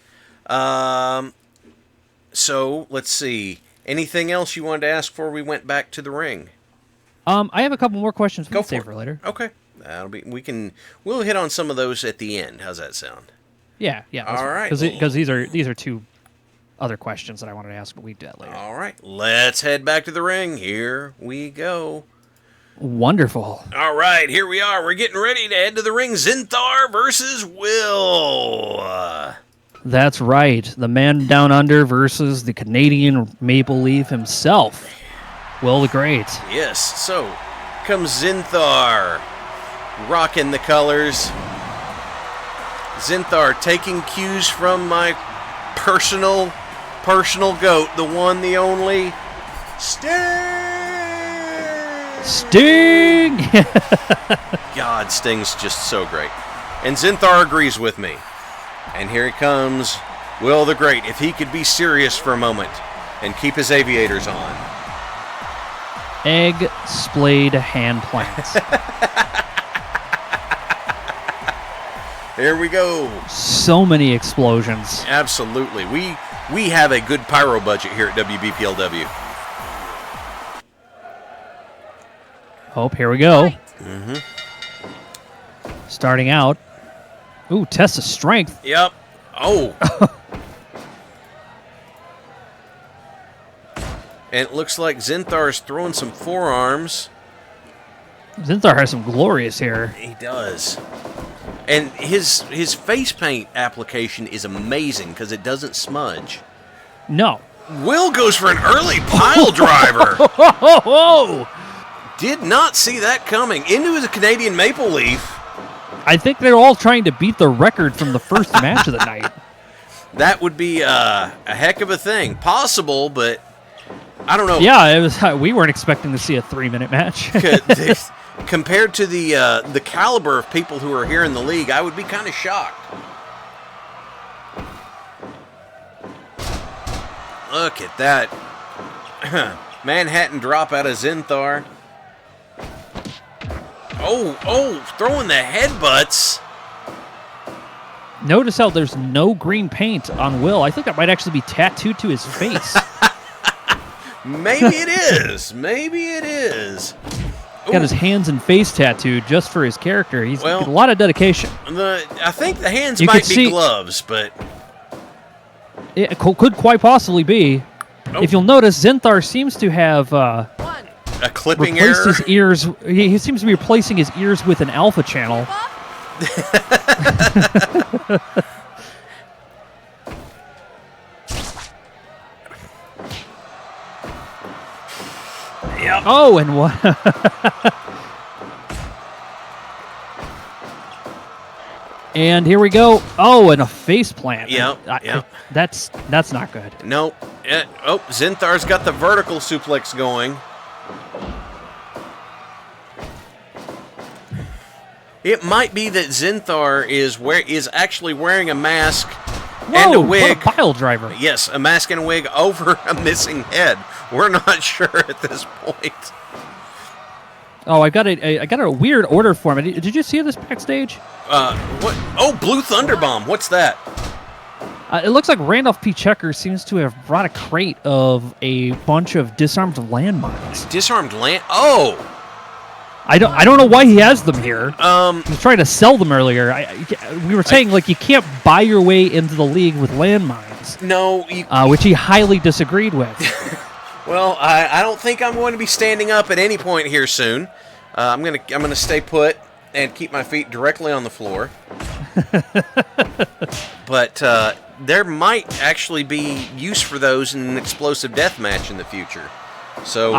So let's see. Anything else you wanted to ask before we went back to the ring? I have a couple more questions Go save for for it. later. Okay, we'll hit on some of those at the end. How's that sound? Yeah. All right. Because these are two other questions that I wanted to ask, but we do that later. All right, let's head back to the ring. Here we go. Wonderful. All right, here we are. We're getting ready to head to the ring. Zinthar versus Will. That's right. The man down under versus the Canadian Maple Leaf himself, Will the Great. Yes, so comes Zinthar, rocking the colors. Zinthar taking cues from my personal goat, the one, the only, Sting! God, Sting's just so great. And Zinthar agrees with me. And here he comes, Will the Great. If he could be serious for a moment and keep his aviators on. Egg splayed hand plants. Here we go. So many explosions. Absolutely. We have a good pyro budget here at WBPLW. Oh, here we go. Mm-hmm. Starting out. Ooh, test of strength. Yep. Oh. And it looks like Zinthar's throwing some forearms. Zinthar has some glorious hair. He does. And his face paint application is amazing because it doesn't smudge. No. Will goes for an early pile driver. Oh! Did not see that coming. Into his Canadian Maple Leaf. I think they're all trying to beat the record from the first match of the night. That would be a heck of a thing. Possible, but I don't know. Yeah, it was. We weren't expecting to see a 3-minute match. Compared to the caliber of people who are here in the league, I would be kind of shocked. Look at that. Manhattan drop out of Zinthar. Oh, throwing the headbutts. Notice how there's no green paint on Will. I think that might actually be tattooed to his face. Maybe it is. Maybe it is. Got his hands and face tattooed just for his character. He's Well, got a lot of dedication. I think the hands You might could be see- gloves, but It could quite possibly be. Oh. If you'll notice, Zinthar seems to have One. a clipping replaced error. his ears. He seems to be replacing his ears with an alpha channel. Give up. Yep. Oh, and what? And here we go. Oh, and a face plant. Yep, yep. That's not good. Nope. Zinthar's got the vertical suplex going. It might be that Zinthar is actually wearing a mask and a Whoa, wig. what a pile driver. Yes, a mask and a wig over a missing head. We're not sure at this point. Oh, I got a weird order form. Did you see this backstage? What? Oh, Blue Thunderbomb. What's that? It looks like Randolph P. Checker seems to have brought a crate of a bunch of disarmed landmines. Disarmed land. Oh. I don't know why he has them here. He Um. was trying to sell them earlier. We were saying like you can't buy your way into the league with landmines, No. which he highly disagreed with. Well, I don't think I'm going to be standing up at any point here soon. I'm gonna stay put and keep my feet directly on the floor. But there might actually be use for those in an explosive death match in the future. So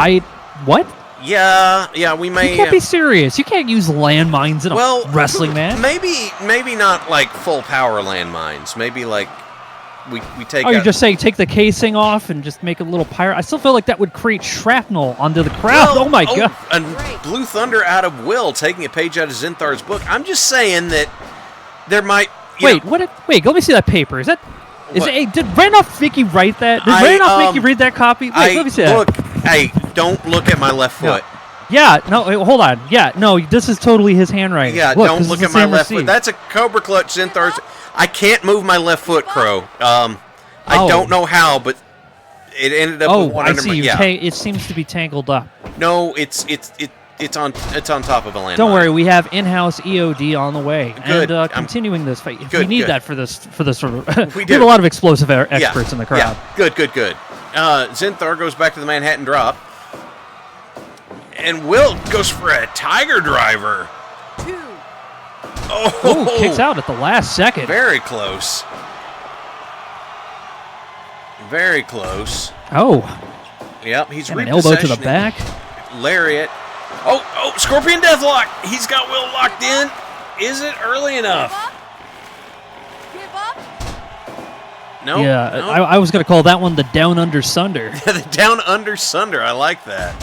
What? yeah, we may. You can't be serious. You can't use landmines in well, a wrestling match. Maybe not like full power landmines. Maybe like we take. Oh, you're just saying take the casing off and just make a little pyro. I still feel like that would create shrapnel onto the crowd. Well, oh my god! And Blue Thunder out of Will, taking a page out of Zinthar's book. I'm just saying that there might. Wait, what? Wait, let me see that paper. Is that? Is What? it? Hey, did Randolph Mickey write that? Did I, Randolph Mickey read that copy? Wait, let me see that. Look, hey, don't look at my left No. foot. Yeah, no, wait, hold on. Yeah, no, this is totally his handwriting. Yeah, Look, don't this look is at the my same left foot. receipt. That's a Cobra Clutch Zinthar's. I can't move my left foot, Crow. I Oh. don't know how, but it ended up with Oh, one I under see. my. You Yeah. it seems to be tangled up. No, it's on top of a landmine. Don't worry, we have in-house EOD on the way, Good. and continuing this fight. We Good, need good. that for this sort of. We We do. have a lot of explosive experts in the crowd. Yeah, good. Zinthar goes back to the Manhattan drop. And Will goes for a Tiger Driver. 2. Oh, Ooh, kicks out at the last second. Very close. Very close. Oh, Yep, he's and an elbow to the repossessioning. back. Lariat. Oh, Scorpion Deathlock. He's got Will locked in. Is it early enough? Give up. No. Yeah, no. I was going to call that one the Down Under Sunder. The down under sunder. I like that.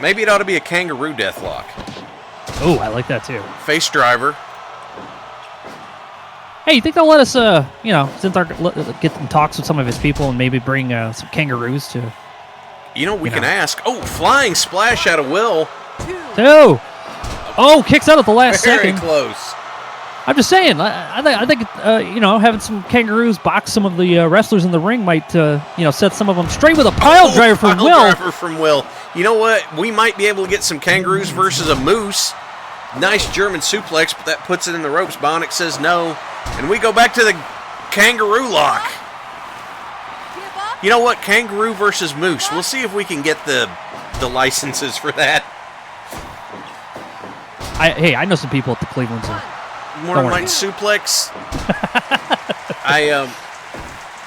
Maybe it ought to be a kangaroo deathlock. Oh, I like that too. Face driver. Hey, you think they'll let us, Zinthar get in talks with some of his people and maybe bring some kangaroos to... We can ask. Oh, flying splash out of Will. Two. Oh, kicks out at the last Very second. close. I'm just saying. I think having some kangaroos box some of the wrestlers in the ring might set some of them straight with a pile driver from Pile Will. driver from Will. You know what? We might be able to get some kangaroos versus a moose. Nice German suplex, but that puts it in the ropes. Bionic says no. And we go back to the kangaroo lock. Give up. You know what? Kangaroo versus moose. We'll see if we can get the licenses for that. I know some people at the Cleveland Zoo. Morning worry. Light suplex.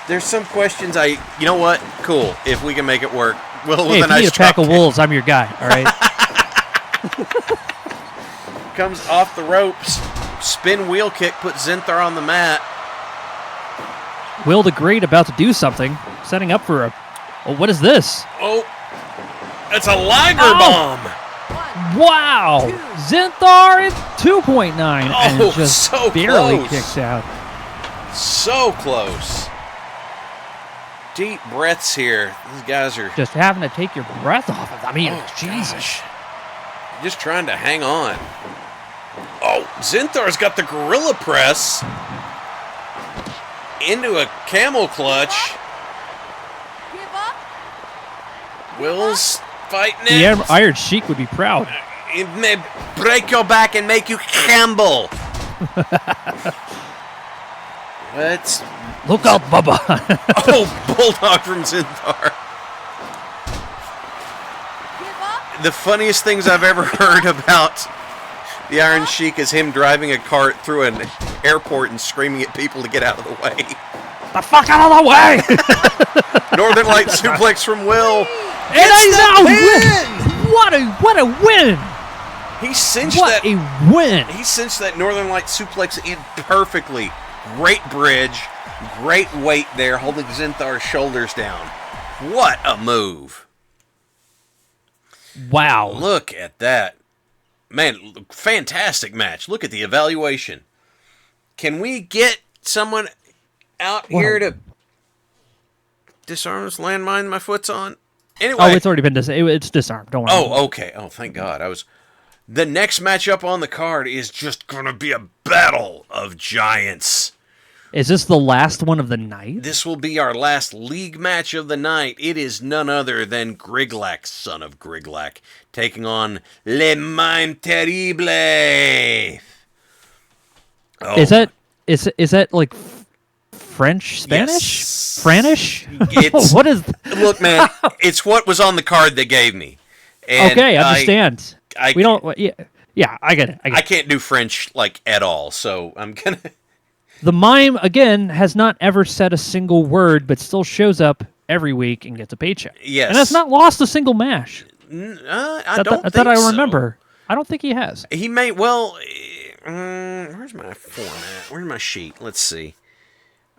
There's some questions. You know what? Cool. If we can make it work. Will with Hey, a if you nice need a pack of dropkick. wolves, I'm your guy. All right. Comes off the ropes. Spin wheel kick puts Zinthar on the mat. Will the Great about to do something, setting up for a. Oh, what is this? Oh, that's a Liger Oh. bomb. Wow! Zinthar at 2.9 and Oh, just so barely close. kicks out. So close. Deep breaths here. These guys are Just having to take your breath off of. I mean, Oh, Jesus. gosh. Just trying to hang on. Oh, Zinthar's got the gorilla press into a camel clutch. Give up. Will's fighting The it. Iron Sheik would be proud. It may break your back and make you crumble. Let's. Look out, Bubba. Oh, bulldog from Zinthar. Give up. The funniest things I've ever heard about the Iron Sheik is him driving a cart through an airport and screaming at people to get out of the way. The fuck out of the way! Northern Light suplex from Will. And I Win! What a win! He cinched What that. a win! He cinched that Northern Light suplex in perfectly. Great bridge, great weight there, holding Zinthar's shoulders down. What a move! Wow. Look at that. Man, fantastic match. Look at the evaluation. Can we get someone out here to disarm this landmine my foot's on? Anyway. Oh, it's already been it's disarmed. Don't worry. Oh, okay. Oh, thank God. The next matchup on the card is just going to be a battle of giants. Is this the last one of the night? This will be our last league match of the night. It is none other than Griglak, son of Griglak, taking on Le Mime Terrible. Oh, Is that like French, Spanish, Yes. Franish? It's- What is? Look, man, it's what was on the card they gave me. And Okay, I understand. I We don't. Yeah, I get it. I can't do French like at all, so I'm gonna. The mime again has not ever said a single word, but still shows up every week and gets a paycheck. Yes. and has not lost a single match. I don't think that I so. remember. I don't think he has. He may. Well, where's my format? Where's my sheet? Let's see.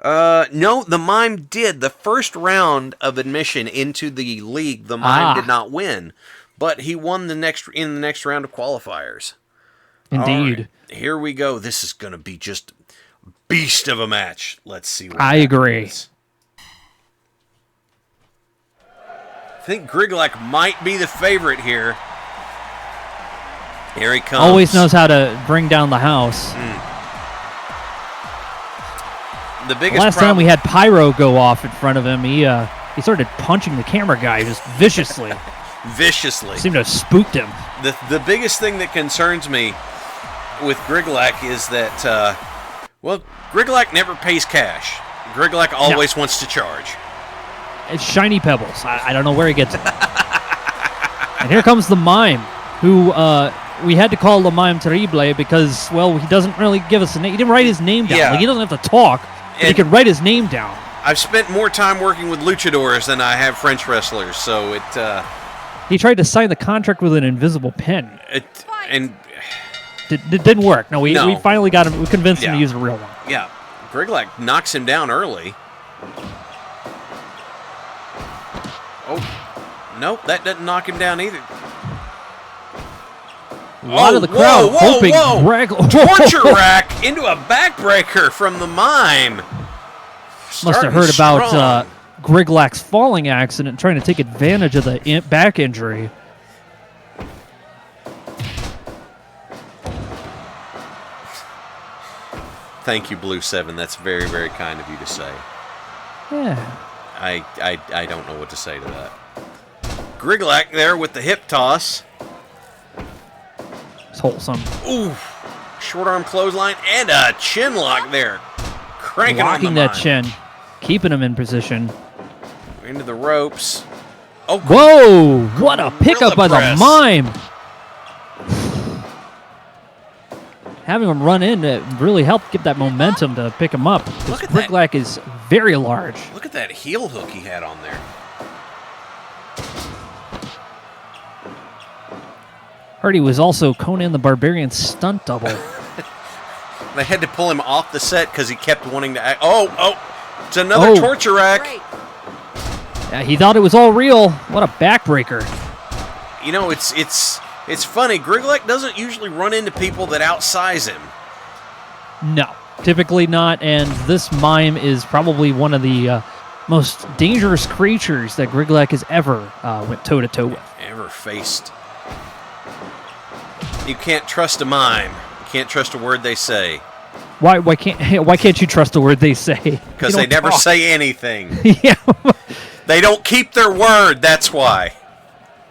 No, the mime did. The first round of admission into the league, the mime did not win, but he won in the next round of qualifiers. Indeed. All right, here we go. This is going to be just a beast of a match. Let's see. What I agree. happens. I think Griglak might be the favorite here. Here he comes. Always knows how to bring down the house. The biggest Last time problem- we had Pyro go off in front of him, he started punching the camera guy just viciously. viciously. Seemed to have spooked him. The biggest thing that concerns me with Griglak is that, Griglak never pays cash. Griglak always wants to charge. It's shiny pebbles. I don't know where he gets it. And here comes the mime, who we had to call the Mime Terrible because, well, he doesn't really give us a name. He didn't write his name down. Yeah. Like, he doesn't have to talk, but he And- can write his name down. I've spent more time working with luchadors than I have French wrestlers, so He tried to sign the contract with an invisible pen. and It didn't work. No, we No. finally got him. We convinced him Yeah. to use a real one. yeah, Griglak knocks him down early. Oh, nope, that doesn't knock him down either. A lot of the crowd hoping Greg... Torture rack into a backbreaker from the mime. Must have heard about Griglak's falling accident, trying to take advantage of the back injury. Thank you, Blue 7. That's very, very kind of you to say. Yeah. I don't know what to say to that. Griglak there with the hip toss. It's wholesome. Ooh, short arm clothesline and a chin lock there. Cranking Locking on the that mime. chin. Keeping him in position. Into the ropes. Oh, Whoa! What a pickup by press. the mime! Having him run in really helped get that momentum to pick him up. Look at Griglak is very large. Look at that heel hook he had on there. Heard he was also Conan the Barbarian's stunt double. They had to pull him off the set because he kept wanting to act. Oh, it's another torture rack. Great. Yeah, he thought it was all real. What a backbreaker. You know, it's funny. Griglak doesn't usually run into people that outsize him. No, typically not. And this mime is probably one of the most dangerous creatures that Griglak has ever went toe-to-toe with. Ever faced. You can't trust a mime. You can't trust a word they say. Why can't you trust the word they say? Because they never say anything. Yeah. They don't keep their word, that's why.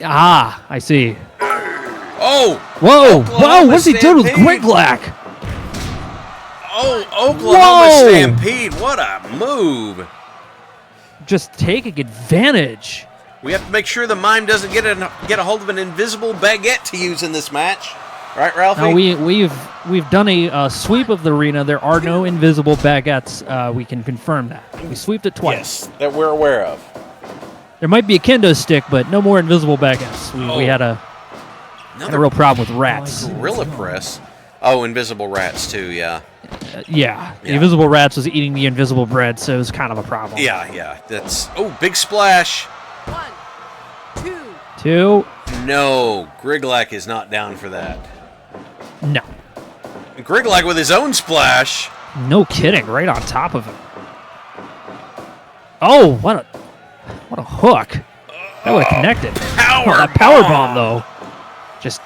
Ah, I see. Oh! Whoa! Oklahoma Whoa! What's he doing with Stampede. Griglak? Oh, Oklahoma Whoa! Stampede. What a move. Just taking advantage. We have to make sure the mime doesn't get a hold of an invisible baguette to use in this match. Right, Ralphie? Now we've done a sweep of the arena. There are no invisible baguettes. We can confirm that. We sweeped it twice. Yes, that we're aware of. There might be a kendo stick, but no more invisible baguettes. We had a real problem with rats. Gorilla press. Oh, invisible rats too, yeah. Yeah, the invisible rats was eating the invisible bread, so it was kind of a problem. Yeah. That's big splash. 1, 2. 2. No, Griglak is not down for that. No. Griglak with his own splash. No kidding, right on top of him. Oh, what a hook. That would have connected. That power bomb, though. Just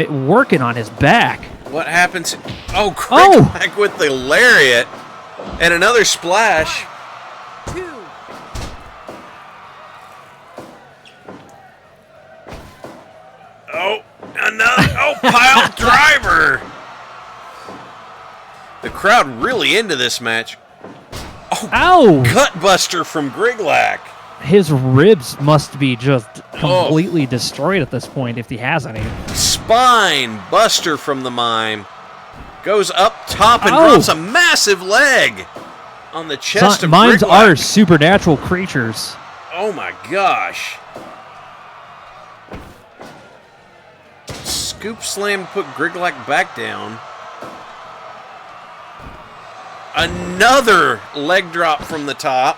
working on his back. What happens? Oh, Griglak with the lariat. And another splash. 2. Oh, another pile driver. The crowd really into this match. Ow! Gut buster from Griglak. His ribs must be just completely destroyed at this point if he has any. Spine buster from the mime. Goes up top and drops a massive leg on the chest of Mimes Griglak. are supernatural creatures. Oh my gosh. Scoop slam to put Griglak back down. Another leg drop from the top.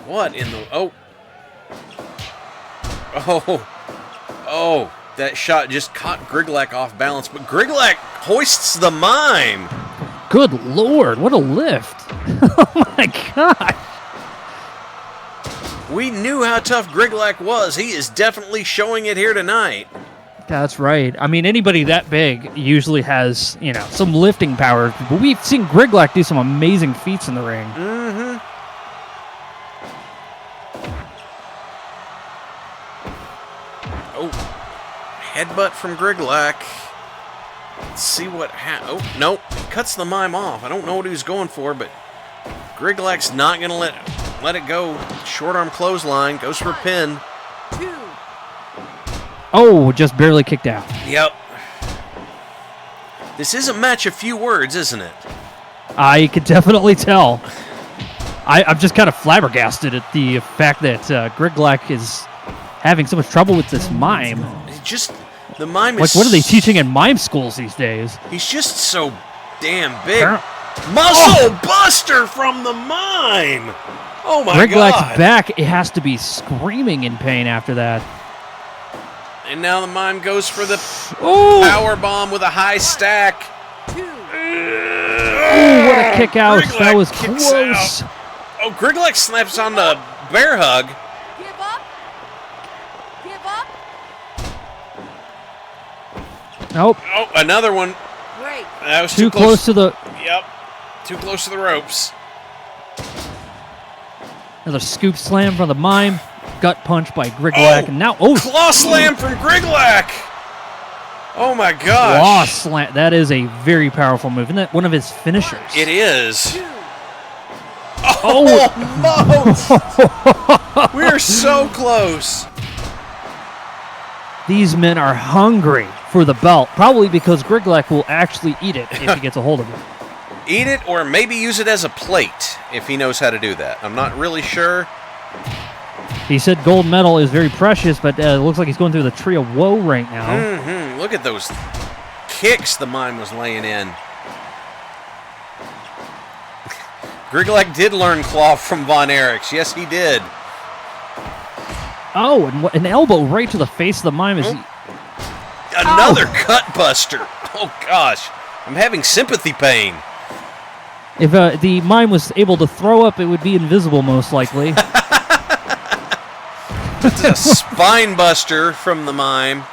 What in the... Oh, that shot just caught Griglak off balance, but Griglak hoists the mime. Good Lord, what a lift. Oh my God. We knew how tough Griglak was. He is definitely showing it here tonight. That's right. I mean, anybody that big usually has, some lifting power. But we've seen Griglak do some amazing feats in the ring. Mm-hmm. Oh, headbutt from Griglak. Let's see what happens. Oh, nope. Cuts the mime off. I don't know what he was going for, but Griglak's not going to let it go. Short arm clothesline. Goes for a pin. 2. Oh, just barely kicked out. Yep. This is a match of few words, isn't it? I could definitely tell. I'm just kind of flabbergasted at the fact that Griglak is having so much trouble with this mime. The mime Like, is... what are they teaching in mime schools these days? He's just so damn big. Muscle buster from the mime. Oh my Griglak's God. back. It has to be screaming in pain after that. And now the mime goes for the Oh! power bomb with a high stack. 2. Ooh, what a kick out. Griglak That was kicks close. out. Oh, Griglak slaps on the bear hug. Give up. Give up. Nope. Oh, another one. Break. That was Too close to the... Yep. Too close to the ropes. Another scoop slam from the mime. Gut punch by Griglak. And now... Oh! Claw slam from Griglak. Oh my gosh. Claw slam. That is a very powerful move. Isn't that one of his finishers? It is. 2. Oh, we're so close. These men are hungry for the belt. Probably because Griglak will actually eat it if he gets a hold of it. Eat it or maybe use it as a plate if he knows how to do that. I'm not really sure. He said gold medal is very precious, but it looks like he's going through the tree of woe right now. Mm-hmm. Look at those kicks the mime was laying in. Griglak did learn claw from Von Erichs. Yes, he did. Oh, and an elbow right to the face of the mime. Is Another cut buster. Oh, gosh. I'm having sympathy pain. If the mime was able to throw up, it would be invisible, most likely. It's a spine buster from the mime.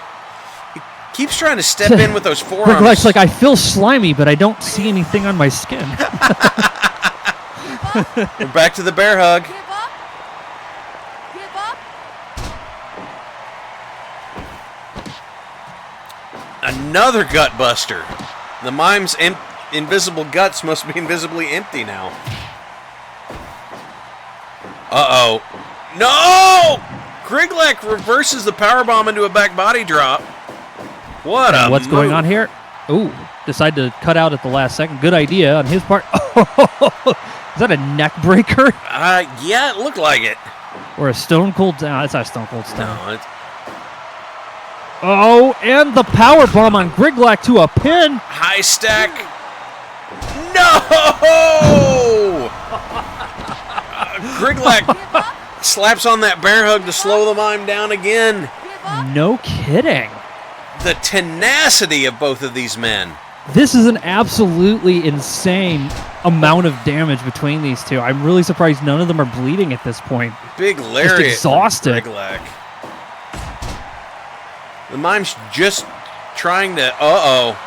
He keeps trying to step in with those forearms. Griglak's like, I feel slimy, but I don't see anything on my skin. We're back to the bear hug. Give up. Give up. Another gut buster. The mime's invisible guts must be invisibly empty now. Uh-oh. No! Griglak reverses the powerbomb into a back body drop. What a What's going move. on here? Ooh, decide to cut out at the last second. Good idea on his part. Is that a neck breaker? Yeah, it looked like it. Or a stone cold down? It's not a stone cold stone. No, it's Oh, and the power bomb on Griglak to a pin. high stack. No! Griglak slaps on that bear hug to slow the mime down again. Give up. No kidding. The tenacity of both of these men. This is an absolutely insane amount of damage between these two. I'm really surprised none of them are bleeding at this point. Big lariat. exhausted. from Griglak. The mime's just trying to. Uh-oh.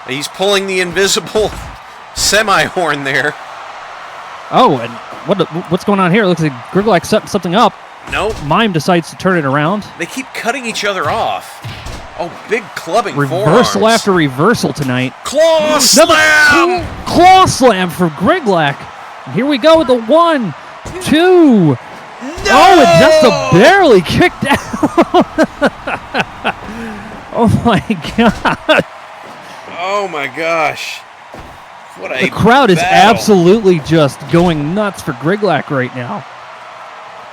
He's pulling the invisible semi-horn there. Oh, and what's going on here? It looks like Griglak setting something up. Nope. Mime decides to turn it around. They keep cutting each other off. Oh, big clubbing Reversal forearms. after reversal tonight. Claw slam! Claw slam for Griglak. And here we go with the 1, 2. No! Oh, it just barely kicked out. Oh my god. Oh my gosh. What a The crowd is battle. absolutely just going nuts for Griglak right now.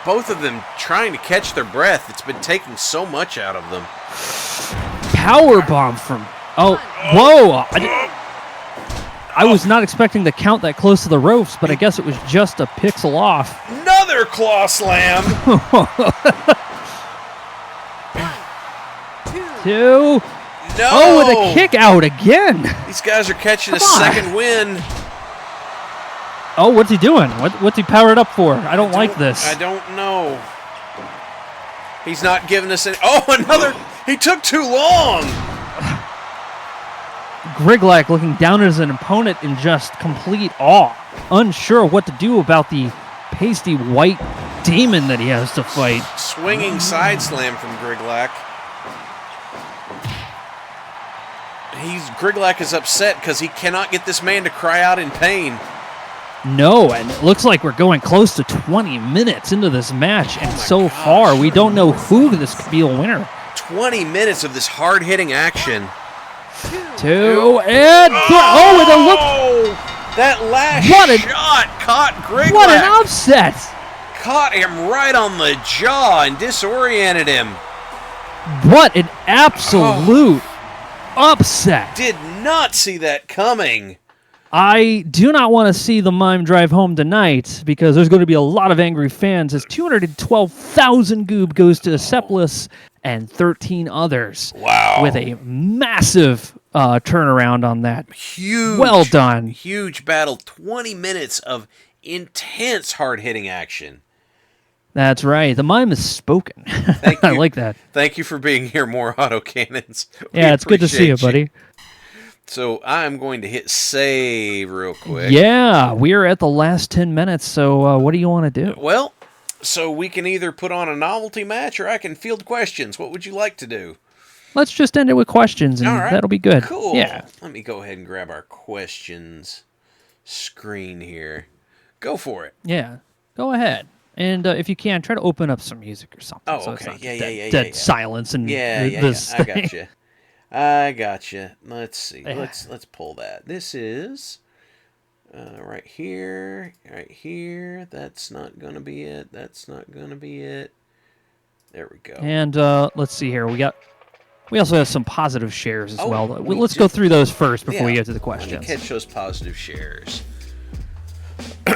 Both of them trying to catch their breath. It's been taking so much out of them. Power bomb from... Oh, whoa. I was not expecting to count that close to the ropes, but I guess it was just a pixel off. Another claw slam. 2. No. Oh, with a kick out again. These guys are catching a Come on. second win. Oh, what's he doing? What's he powered up for? I don't like this. I don't know. He's not giving us any. Oh, another. He took too long. Griglak looking down at his opponent in just complete awe, unsure what to do about the pasty white demon that he has to fight. Swinging side slam from Griglak. Griglak is upset because he cannot get this man to cry out in pain. No, and it looks like we're going close to 20 minutes into this match, and so far we don't know who this could be a winner. 20 minutes of this hard-hitting action. 2 and 3. Oh, and a look! That last What an- shot caught Griglak. What an upset! Caught him right on the jaw and disoriented him. What an absolute upset! Did not see that coming. I do not want to see the mime drive home tonight because there's going to be a lot of angry fans as 212,000 goob goes to Acephalus and 13 others. Wow. With a massive turnaround on that. Huge. Well done. Huge battle. 20 minutes of intense hard-hitting action. That's right. The mime is spoken. Thank I you. like that. Thank you for being here, more autocannons. We Yeah, it's good to see you, appreciate buddy. So I'm going to hit save real quick. Yeah, we are at the last 10 minutes, so what do you want to do? Well, so we can either put on a novelty match or I can field questions. What would you like to do? Let's just end it with questions, and All right. that'll be good. Cool. Yeah. Let me go ahead and grab our questions screen here. Go for it. Yeah. Go ahead. And if you can, try to open up some music or something. Oh, so it's okay. not Yeah, dead, yeah, dead yeah. silence and Yeah. this I thing. gotcha. I gotcha. Let's see. Yeah. Let's pull that. This is right here. Right here. That's not gonna be it. That's not gonna be it. There we go. And let's see here. We also have some positive shares as Oh, well. we Let's do. go through those first before we Yeah. get to the Let me questions. catch those positive shares.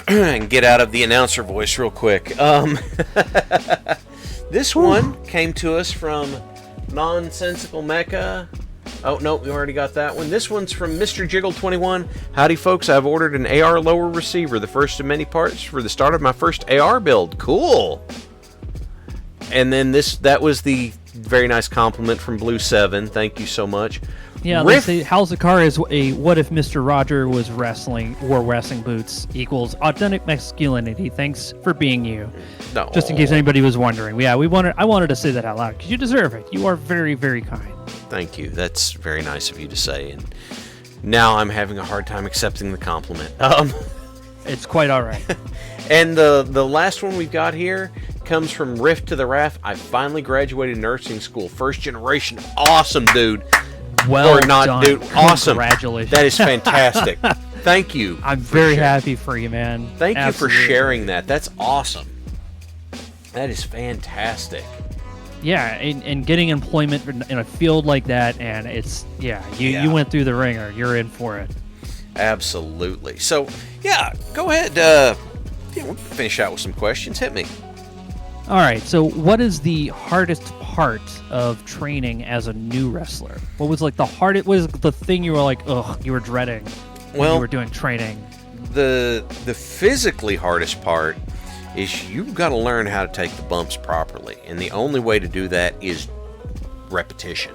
And get out of the announcer voice real quick. This one came to us from Nonsensical Mecca. Oh, no, we already got that one. This one's from Mr. Jiggle21. Howdy, folks. I've ordered an AR lower receiver, the first of many parts for the start of my first AR build. Cool. And then that was the very nice compliment from Blue 7. Thank you so much. Yeah, they say Halz and Crow is a what if Mr. Roger wore wrestling boots equals authentic masculinity. Thanks for being you. No. Just in case anybody was wondering. Yeah, I wanted to say that out loud because you deserve it. You are very, very kind. Thank you. That's very nice of you to say. And now I'm having a hard time accepting the compliment. It's quite all right. And the last one we've got here comes from Rift to the Raft. I finally graduated nursing school. First generation. Awesome, dude. Well or not, done. dude. Awesome. Congratulations. That is fantastic. Thank you. I'm very sharing. happy for you, man. Thank Absolutely. you for sharing that. That's awesome. That is fantastic. Yeah, and getting employment in a field like that, and it's, you went through the ringer. You're in for it. Absolutely. So, yeah, go ahead. We'll finish out with some questions. Hit me. All right, so what is the hardest part of training as a new wrestler? What was like what was the thing you were like, ugh, you were dreading when you were doing training? The physically hardest part is you've got to learn how to take the bumps properly. And the only way to do that is repetition.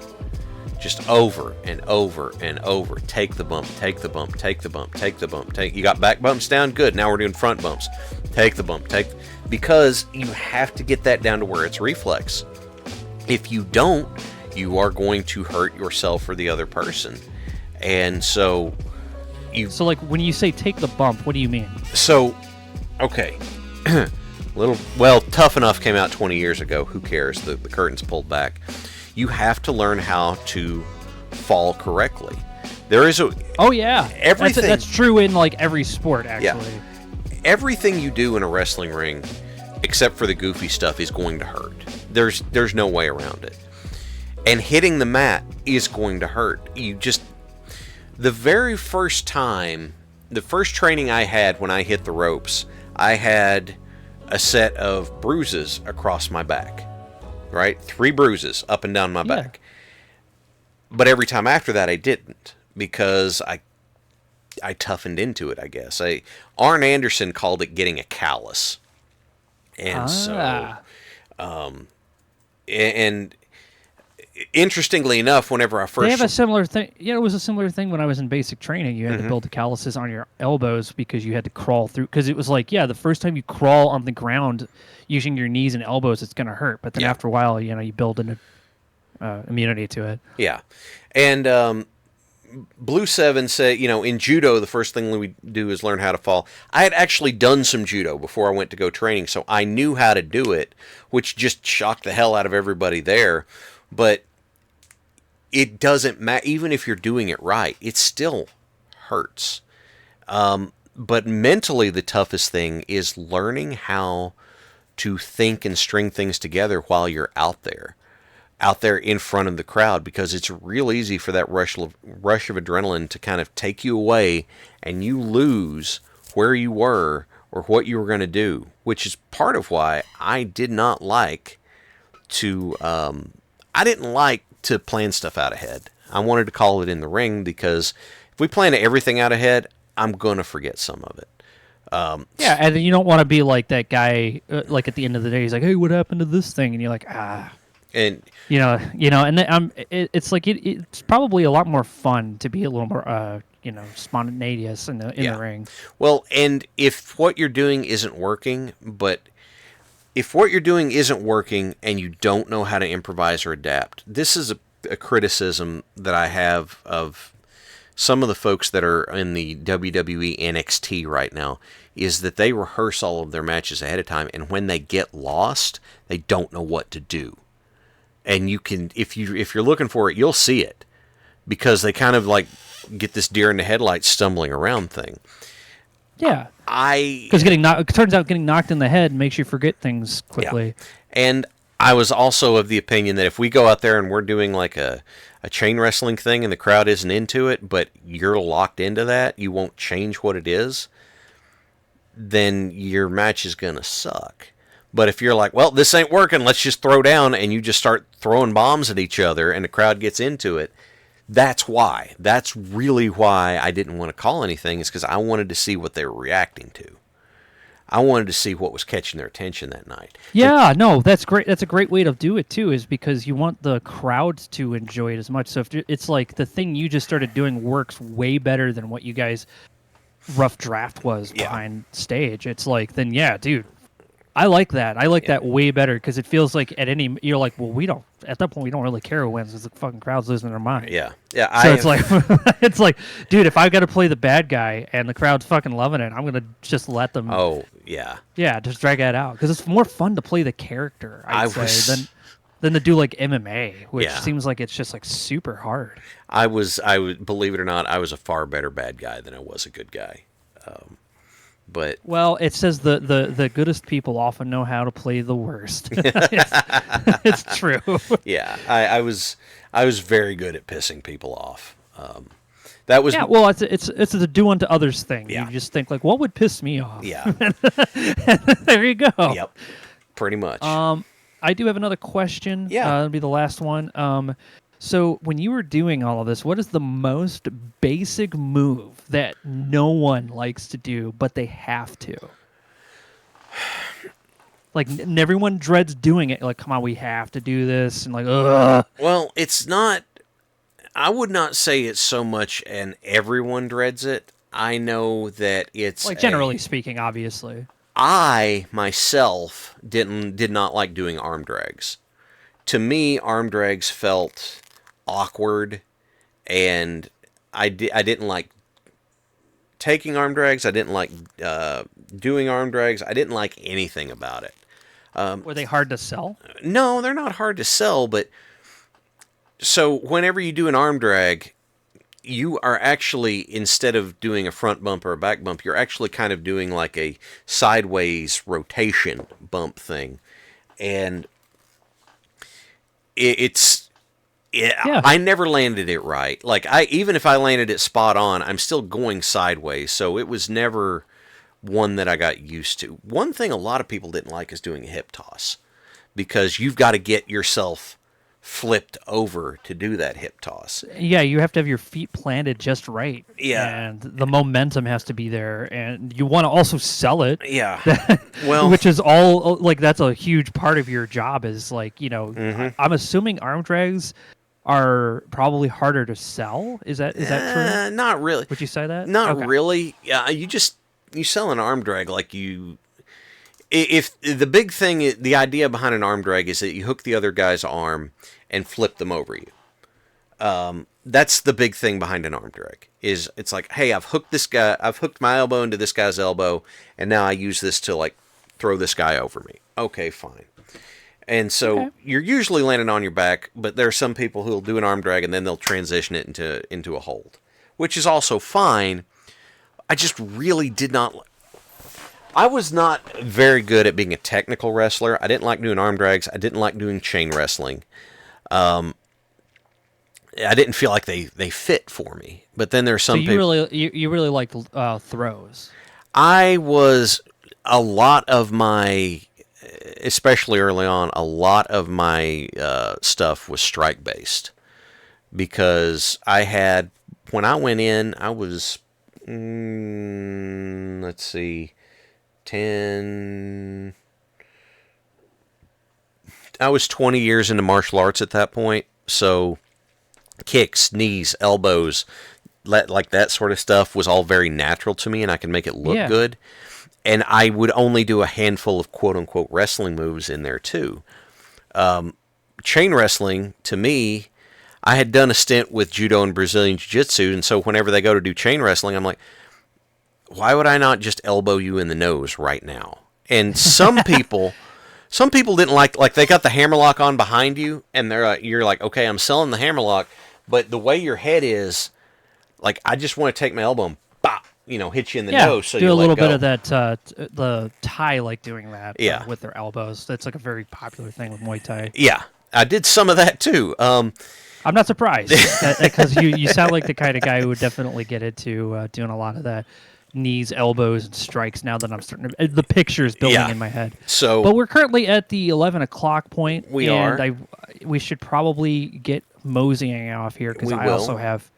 Just over and over and over. Take the bump, take the bump, take the bump, take the bump. You got back bumps down? Good. Now we're doing front bumps. Take the bump, because you have to get that down to where it's reflex. If you don't, you are going to hurt yourself or the other person. And so So like when you say take the bump, what do you mean? So, okay. Tough Enough came out 20 years ago. Who cares? The curtain's pulled back. You have to learn how to fall correctly. There is Oh yeah, everything. That's true in like every sport actually. Yeah. Everything you do in a wrestling ring, except for the goofy stuff, is going to hurt. There's no way around it. And hitting the mat is going to hurt. The very first time, the first training I had when I hit the ropes, I had a set of bruises across my back. Right? 3 bruises up and down my back. But every time after that, I didn't, because I toughened into it, I guess. Arn Anderson called it getting a callus. And and interestingly enough, whenever I first... They have a similar thing. Yeah, it was a similar thing when I was in basic training. You had to build the calluses on your elbows because you had to crawl through. Because it was like, the first time you crawl on the ground using your knees and elbows, it's going to hurt. But then after a while, you build an immunity to it. Yeah. And Blue 7 said, in judo, the first thing we do is learn how to fall. I had actually done some judo before I went to go training, so I knew how to do it, which just shocked the hell out of everybody there. But it doesn't matter. Even if you're doing it right, it still hurts. But mentally, the toughest thing is learning how to think and string things together while you're out there. out there in front of the crowd, because it's real easy for that rush of adrenaline to kind of take you away and you lose where you were or what you were going to do, which is part of why I did not like to I didn't like to plan stuff out ahead. I wanted to call it in the ring, because if we plan everything out ahead, I'm going to forget some of it. Yeah, and you don't want to be like that guy. Like at the end of the day, he's like, "Hey, what happened to this thing?" And you're like, "Ah." And and then, it's like it's probably a lot more fun to be a little more, spontaneous in the ring. well, and if what you're doing isn't working, if what you're doing isn't working and you don't know how to improvise or adapt, this is a criticism that I have of some of the folks that are in the WWE NXT right now, is that they rehearse all of their matches ahead of time, and when they get lost, they don't know what to do. And you can, if you're looking for it, you'll see it, because they kind of like get this deer in the headlights stumbling around thing. Yeah, because it turns out getting knocked in the head makes you forget things quickly. Yeah. And I was also of the opinion that if we go out there and we're doing like a chain wrestling thing and the crowd isn't into it, but you're locked into that, you won't change what it is, then your match is going to suck. But if you're like, well, this ain't working, let's just throw down, and you just start throwing bombs at each other and the crowd gets into it, that's why. That's really why I didn't want to call anything, is because I wanted to see what they were reacting to. I wanted to see what was catching their attention that night. Yeah, no, that's great. That's a great way to do it too, is because you want the crowds to enjoy it as much. So if it's like the thing you just started doing works way better than what you guys rough draft was behind stage. It's like, then yeah, dude, I like that. I like that way better, because it feels like you're like, well, at that point we don't really care who wins, because the fucking crowd's losing their mind. Yeah, yeah. So it's like, it's like, dude, if I've got to play the bad guy and the crowd's fucking loving it, I'm gonna just let them. Oh yeah. Yeah, just drag that out, because it's more fun to play the character, I'd say, than to do like MMA, which seems like it's just like super hard. I would believe it or not, I was a far better bad guy than I was a good guy. But well, it says the goodest people often know how to play the worst. It's true. Yeah, I was very good at pissing people off. That was well, it's a do unto others thing. Yeah. You just think like, what would piss me off? Yeah. There you go. Yep. Pretty much. I do have another question. Yeah. It'll be the last one. So when you were doing all of this, what is the most basic move that no one likes to do, but they have to? Like, everyone dreads doing it. Like, come on, we have to do this. And like, ugh. Well, it's not... I would not say it's so much an everyone dreads it. I know that it's... Like, generally speaking, obviously. I, myself, did not like doing arm drags. To me, arm drags felt awkward, and I didn't like taking arm drags. I didn't like doing arm drags. I didn't like anything about it. Were they hard to sell? No, they're not hard to sell, but so whenever you do an arm drag, you are actually, instead of doing a front bump or a back bump, you're actually kind of doing like a sideways rotation bump thing. And I never landed it right. Like, even if I landed it spot on, I'm still going sideways. So it was never one that I got used to. One thing a lot of people didn't like is doing a hip toss, because you've got to get yourself flipped over to do that hip toss. Yeah, you have to have your feet planted just right. Yeah. And the momentum has to be there, and you want to also sell it. Yeah. Well, which is all, like, that's a huge part of your job, is like, I'm assuming arm drags are probably harder to sell. Is that true? Not really. Would you say that? Not really. Yeah, you sell an arm drag like you... If the big thing, the idea behind an arm drag is that you hook the other guy's arm and flip them over you. That's the big thing behind an arm drag. It's like, hey, I've hooked my elbow into this guy's elbow, and now I use this to like throw this guy over me. Okay, fine. And so you're usually landing on your back, but there are some people who'll do an arm drag and then they'll transition it into a hold, which is also fine. I just really did not. I was not very good at being a technical wrestler. I didn't like doing arm drags. I didn't like doing chain wrestling. I didn't feel like they fit for me. But then there's some So you really like throws. I was a lot of my, especially early on, a lot of my stuff was strike based because I had, when I went in, I was, let's see, 10, I was 20 years into martial arts at that point. So kicks, knees, elbows, like that sort of stuff was all very natural to me, and I could make it look good. And I would only do a handful of quote-unquote wrestling moves in there, too. Chain wrestling, to me, I had done a stint with judo and Brazilian jiu-jitsu, and so whenever they go to do chain wrestling, I'm like, why would I not just elbow you in the nose right now? And some people didn't like they got the hammerlock on behind you, and you're like, okay, I'm selling the hammerlock, but the way your head is, like, I just want to take my elbow and bop, hit you in the nose. So do you a little let go. bit of that. The Thai like doing that. With their elbows. That's like a very popular thing with Muay Thai. Yeah, I did some of that too. I'm not surprised because you sound like the kind of guy who would definitely get into doing a lot of that. Knees, elbows, and strikes. Now that I'm starting to, the picture's building in my head. So, but we're currently at the 11 o'clock point. We are. We should probably get moseying off here because I also have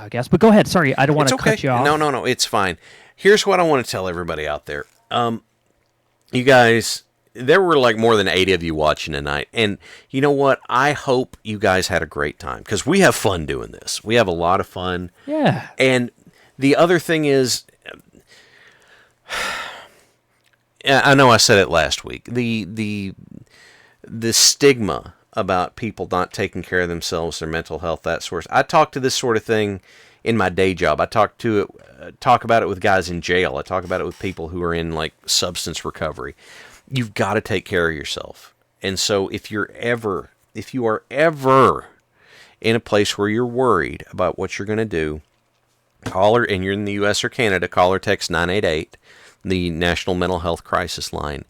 guests. But go ahead. Sorry, I don't want to cut you off. No, it's fine. Here's what I want to tell everybody out there. You guys, there were like more than 8 of you watching tonight, and you know what? I hope you guys had a great time because we have fun doing this. We have a lot of fun. Yeah. And the other thing is, I know I said it last week. The stigma about people not taking care of themselves, their mental health, that sort of. I talk to this sort of thing in my day job. I talk about it with guys in jail. I talk about it with people who are in like substance recovery. You've got to take care of yourself. And so if you are ever in a place where you're worried about what you're going to do, and you're in the U.S. or Canada, call or text 988, the National Mental Health Crisis Line,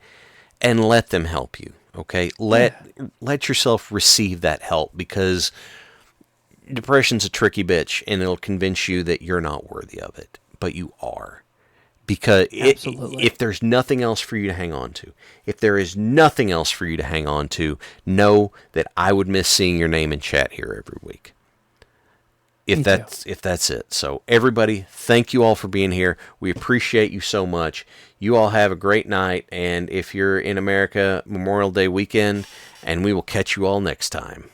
and let them help you, okay? Let yourself receive that help, because depression's a tricky bitch, and it'll convince you that you're not worthy of it, but you are. Because if there's nothing else for you to hang on to, if there is nothing else for you to hang on to, know that I would miss seeing your name in chat here every week. If that's it. So everybody, thank you all for being here. We appreciate you so much. You all have a great night, and if you're in America, Memorial Day weekend, and we will catch you all next time.